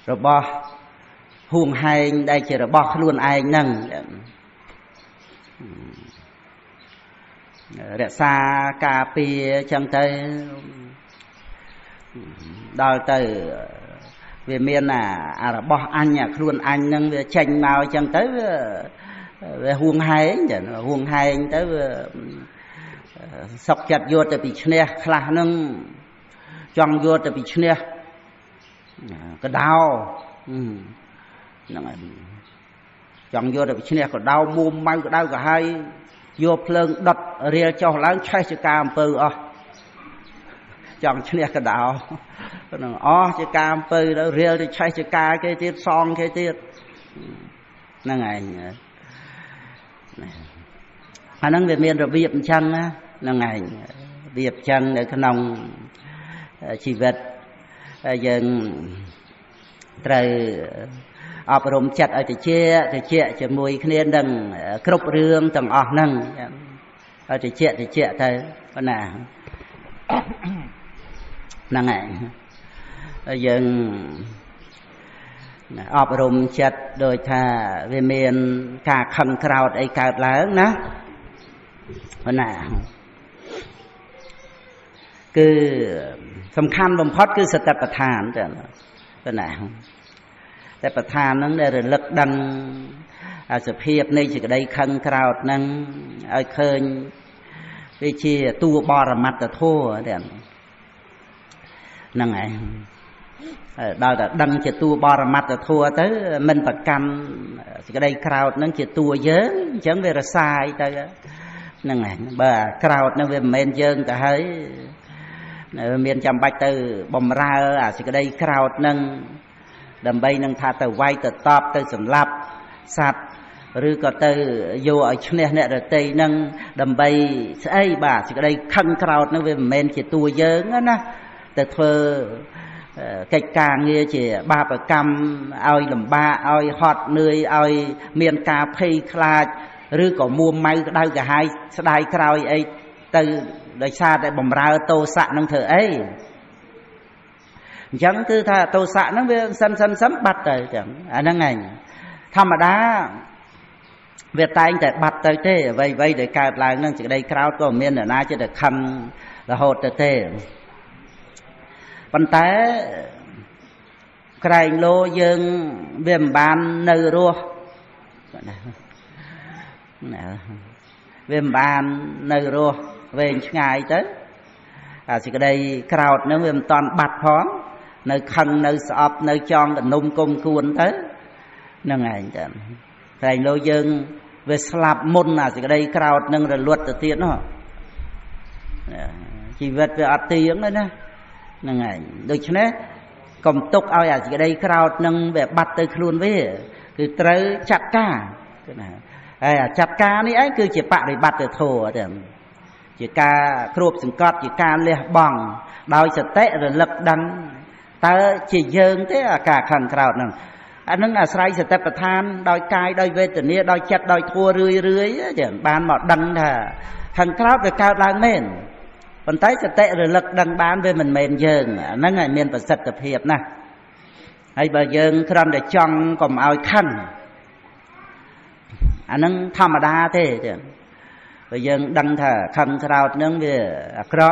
rồi bỏ huồng hành đây chỉ là bỏ luôn ai nâng để xa cà phê chẳng tới đòi từ về miền là bỏ anh luôn anh nâng về tranh màu chẳng tới về huồng hành tới sọc chặt vô từ bị chne khla nâng chọn vô từ bị chne cái đau chọn vô từ bị chne cái đau muôn mau cái đau cả hai vô phơn đập ria cho láng chạy cho cam pư chọn chne cái đau cho cam pư đó ria thì chạy cho ca cái tiết son cái tiết nó ngày anh nói về miền rồi việc chân á là ngày việc chân để cái nòng chỉ vật dần trời ọp rôm chặt ở thì chia chỉ mùi khnên đằng cướp rương tầng ọp nâng ở thì chia thôi con nào là ngày dần ọp rôm chặt đôi thà về miền cả khăn khao ấy cả lớn ná con nàoคือสำคัญบ่มพอดคือสติปัฏฐานจ้ะตัวไหนแต่ปัฏฐานนั้นได้ระลึกดังอาสเพียบในจิตได้คังคราวนั้นไอ้เคยไปเชี่ยตัวบรมัตตะทั่วเด่นนั่งไงดาวแต่ดังจิตตัวบรมัตตะทั่วtớiมันประกันจิตได้คราวนั้นจิตตัวเยอะจังเวรสายแต่นั่งไงบ่คราวนั้นเวรเมนเยิงแต่เฮ้ยmiền chăm bạch từ bầm ra chỉ cái đây crowd nâng đầm bay nâng tha từ quay từ top từ sầm lap sạt rồi có từ vô ở chỗ này rồi tây nâng đầm bay ấy bà chỉ cái đây khăn crowd nó về miền chỉ tua dớn á na từ thơ cái càng nghe chỉ ba bờ cam oi làm ba oi hot nơi oi miền cà phê khai rồi có mua may đau cả hai đai crowd ấy từ đời xa tại bầm ra tô xạ nông thở ấy chẳng cứ tha tô xạ nó về sân sấm bạch rồi chẳng nó ngày tham mà đá về tay anh tại bạch tới thế vây để cài lại nâng chỉ đây crowd của miền ở na chỉ được khăn là hột tới thế vấn té cái lô dương viêm ban nơi rùa viêm ban nơi rùa về ngày tới chỉ cái đây crowd nó viêm toàn bạch phóng nơi khăn nơi sọp nơi tròn là nung cung cuốn tới nó ngày chẳng thành lô dương về slap môn chỉ cái đây crowd nâng rồi luật từ tiền nó chỉ vật về ạt tiếng đấy nè nó ngày được chứ nè công tục ao chỉ cái đây crowd nâng về bạch tới luôn với cứ tới chặt ca chặt ca này ấy cứ chỉ bạ để bạch được thổ chỉ ca cướp sừng cọt chỉ ca lê bằng đôi sợi tệ rồi lực đăng ta chỉ dơn thế cả khẩn khảo nè anh nâng sai sợi tệ bát than đôi cai đôi vết từ nia đôi chặt đôi thua rưới chẳng ban mọt đăng thà khẩn khảo về cao lang mền còn tới sợi tệ rồi lực đăng ban về mình mền dơn nâng ngày miền vật sạch tập hiệp nè hay bà dơn khăn để chọn còn ao khăn anh nâng tham đa thế chứ bây giờ đăng thà khăn khao nâng về cọ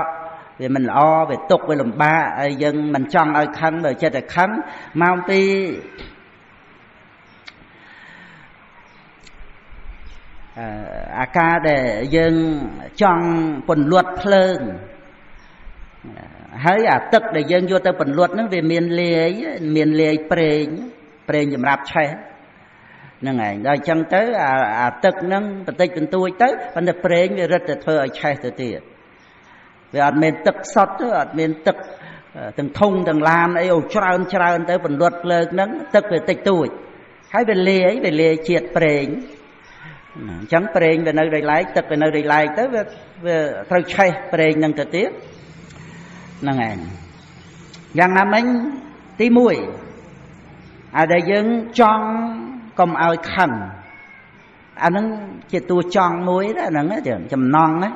về mình o về tục về làm ba dân mình chọn ở khăn rồi chơi được khăn mau ti ca để dân chọn phần luật phơn hỡi tức để dân vô tới phần luật nó về miền lề prey nhầm rạp che nâng ngày rồi chân tới tức nâng bật tích bên tôi tới vấn đề preng về rất là thơ ở chai từ tiệt về ở miền tức sót ở miền tức từng thung từng lan ấy ồ trơn tới phần luật lơ nâng tức về tích tôi hãy về lìa triệt preng chẳng preng về nơi đây lái tức về nơi đây lái tới về thơ chai preng nâng từ tiệt nâng ngày yang nam anh tí mũi đây dân chọn công ao khăn nó chỉ tua chọn muối đó nó chầm non á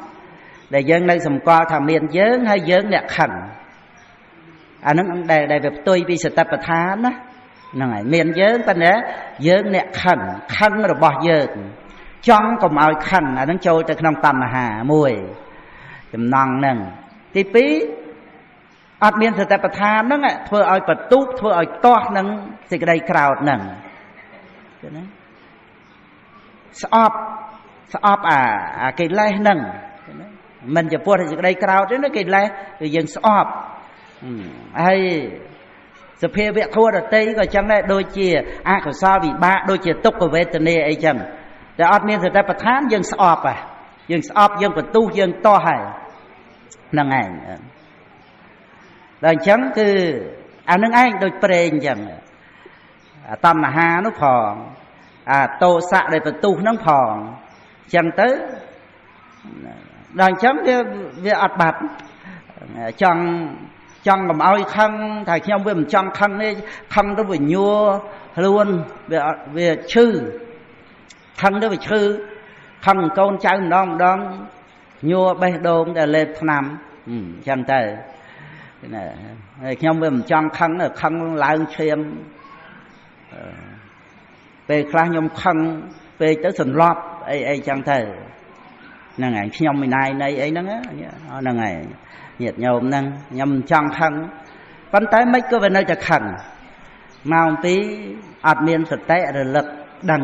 để dân đây sầm qua thằng miền dớn hay dớn nẹt khăn nó đây về tôi vì sự tập thán á này miền dớn ta nè dớn nẹt khăn rồi bỏ dớn chọn công ao khăn nó trôi từ trong tầm hà mùi chầm non nè tí pí ọt miền sự tập thán đó nghe thưa ao bật túp thưa ao to nâng thì cái đây cào nè sọp cái lai nâng mìnhจะพูดถึงđây cào chứ nó cái lai thì dừng sọp hayสเปรย์เวททั่วแต่ตีก็จังได้โดยเชี่ยก็ซาบีบ้าโดยเชี่ยตุกกับเวทเนไอจังแต่อดเมียนสุดท้ายประธานยังสอบยังสอบยังประตูยังต่อให้นั่งไงดังจังคือนั่งไงโดยเปรย์จังตำหานุพองโตสะโดยประตูนั่งพองจังtớiดังจังเวอดบัดจังcầm oi khăn thầy khi ông về mình trong khăn ấy khăn đó về nhua luôn về chư khăn đó về chư khăn con trai non đón nhua bê đôn để lên năm chân tề khi ông về mình trong khăn là khăn lại xem về khăn nhom khăn về tới sườn lót ấy chân tề là ngày khi ông mình này ấy nó là ngày nhiệt nhôm nâng nhầm trong khăn vấn tới mấy cái bên nơiจะขันmau tíอดเมียนสเตะระลึกดัง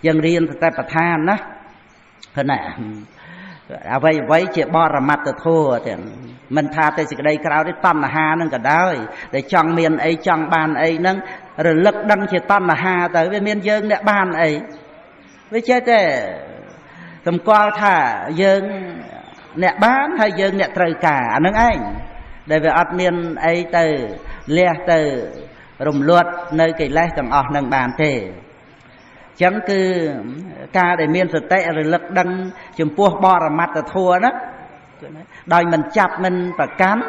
ยังเรียนสเตะประธานนะขณะเอาไว้เจ็บบอระมัดตะทั่วแต่มันทาแต่สิ่งใดคราวได้ตั้มหานั่นก็ได้แต่จังเมียนไอจังบานไอนั่งระลึกดังเจ็บตั้มหาแต่เมียนเยิงเนี่ยบานไอไม่ใช่แต่สมกอท่าเยิงnè bán hay dân nè trời cả nâng anh để về ọt miền ấy từ lẹ từ rùng luột nơi cái lẹ tầng ọt nâng bàn thế chẳng cứ ca để miền sợi tệ rồi lực đăng chùm pua bò ra mặt là thua đó đòi mình chập mình và cắn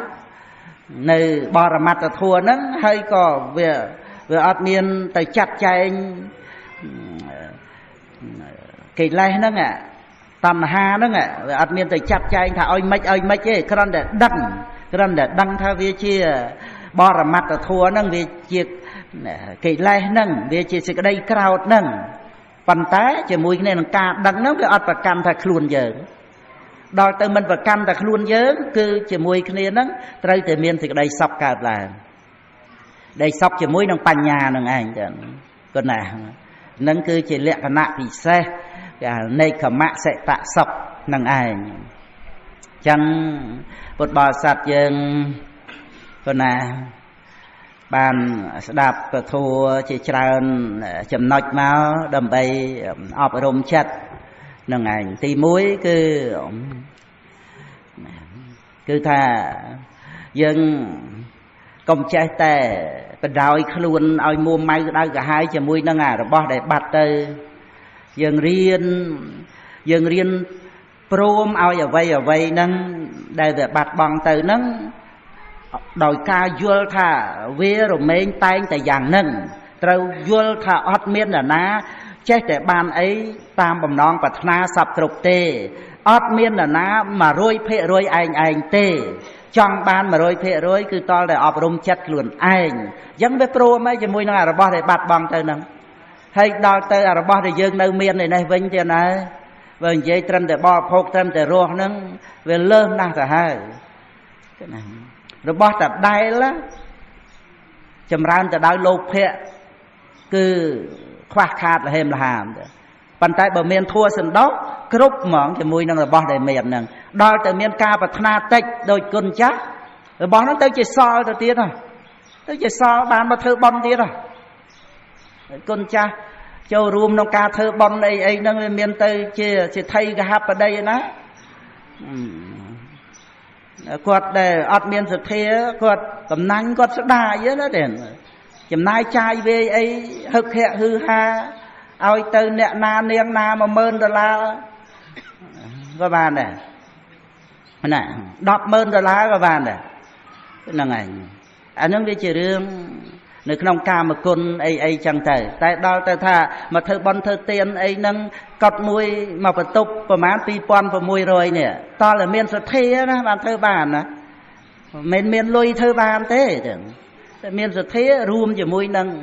nơi bò ra mặt là thua nó hay có về ọt miền từ chặt chạy cái lẹ nó ngạ tầm hà đó nghe ắt miền tới chặt chạy thà oi mấy ấy cái đó để đăng theo về chia bò ra mặt là thua nâng về chia cái lai nâng về chia cái đây cào nâng phần té chỉ mùi cái này là ca đăng nó về ắt và cam thà khuôn giờ đòi từ mình và cam thà khuôn giờ cứ chỉ mùi cái này nâng tới từ miền thì cái đây sọc cả là đây sọc chỉ mùi nâng pan nhà nâng anh còn nào nâng cứ chỉ lẹ cái nạ thì xeในขมะเสตะศพนั่งไอจังบทบาทสัตว์ยังก็น่ะบานสดับประทัวจีจราจำนอยมาดำไปอบรมชัดนั่งไงตีมุ้ยคือถ้ายังกมใจแต่เป็นดาวขลุ่นเอามัวไม้ได้ก็หายจะมุ้ยนั่งไงเราบอกได้บัดเตยยังเรียนโปรมเอาอย่าไว้นั่งได้แต่บัดบังเตอนั่งโดยการยัวท่าเวรเมงแตงแต่อย่างนั่งเรายัวท่าอดเมียนน่ะนะเจ๊แต่บานไอ้ตามบำนองปัฒนาสับตรกเตอดเมียนน่ะนะมาโรยเพะโรยไอ้เตจังบานมาโรยเพะโรยคือตอนได้อบรมจัดหลุนไอ้ยังไปโปรไม่จะมวยนั่งอะไรบ้าได้บัดบังเตอนั่งให้ดาวเตอร์บ้าได้ยังในเมียนในเวงเจ้านะเวงเจ้าตรัมแต่บ่อพกตรัมแต่รัวนั่งเวลเริ่มน่าจะให้เราบ้าแต่ได้ละจำรานแต่ได้โลภะคือคว้าขาดละเฮมละหามปันใจบ่เมียนทั่วสันดอกกรุ๊ปหมองจะมวยนั่งเราบ้าได้เมียนนั่งดาวแต่เมียนกาปัฒนาเต็กโดยกุญจักเราบ้านั่งเตยจะซอตัวเตี้ยนะเตยจะซอบานมาเธอบอลเตี้ยนะกุญจัก châu rùm trong ca thơ bom ấy nâng miền tây chỉ thay cái hạp ở đây ná quạt để ọt miền sực thế quạt tầm nắng quạt sực đà với nó đèn chấm nai chai về ấy hực hẹ hư ha ao từ nẹt na nieng na mà mơn đô la các bạn này đọc mơn đô la các bạn này là ngày anh nói về chuyện riêng nơi trong ca mà con ấy chẳng thể tại đó ta thà mà thơ bon thơ tiền ấy nâng cọt mùi mà phải tục và má pi pon và mùi rồi nè to là miền sật thế đó bạn thơ bàn á miền lui thơ bàn thế miền sật thế rùm chỉ mùi nâng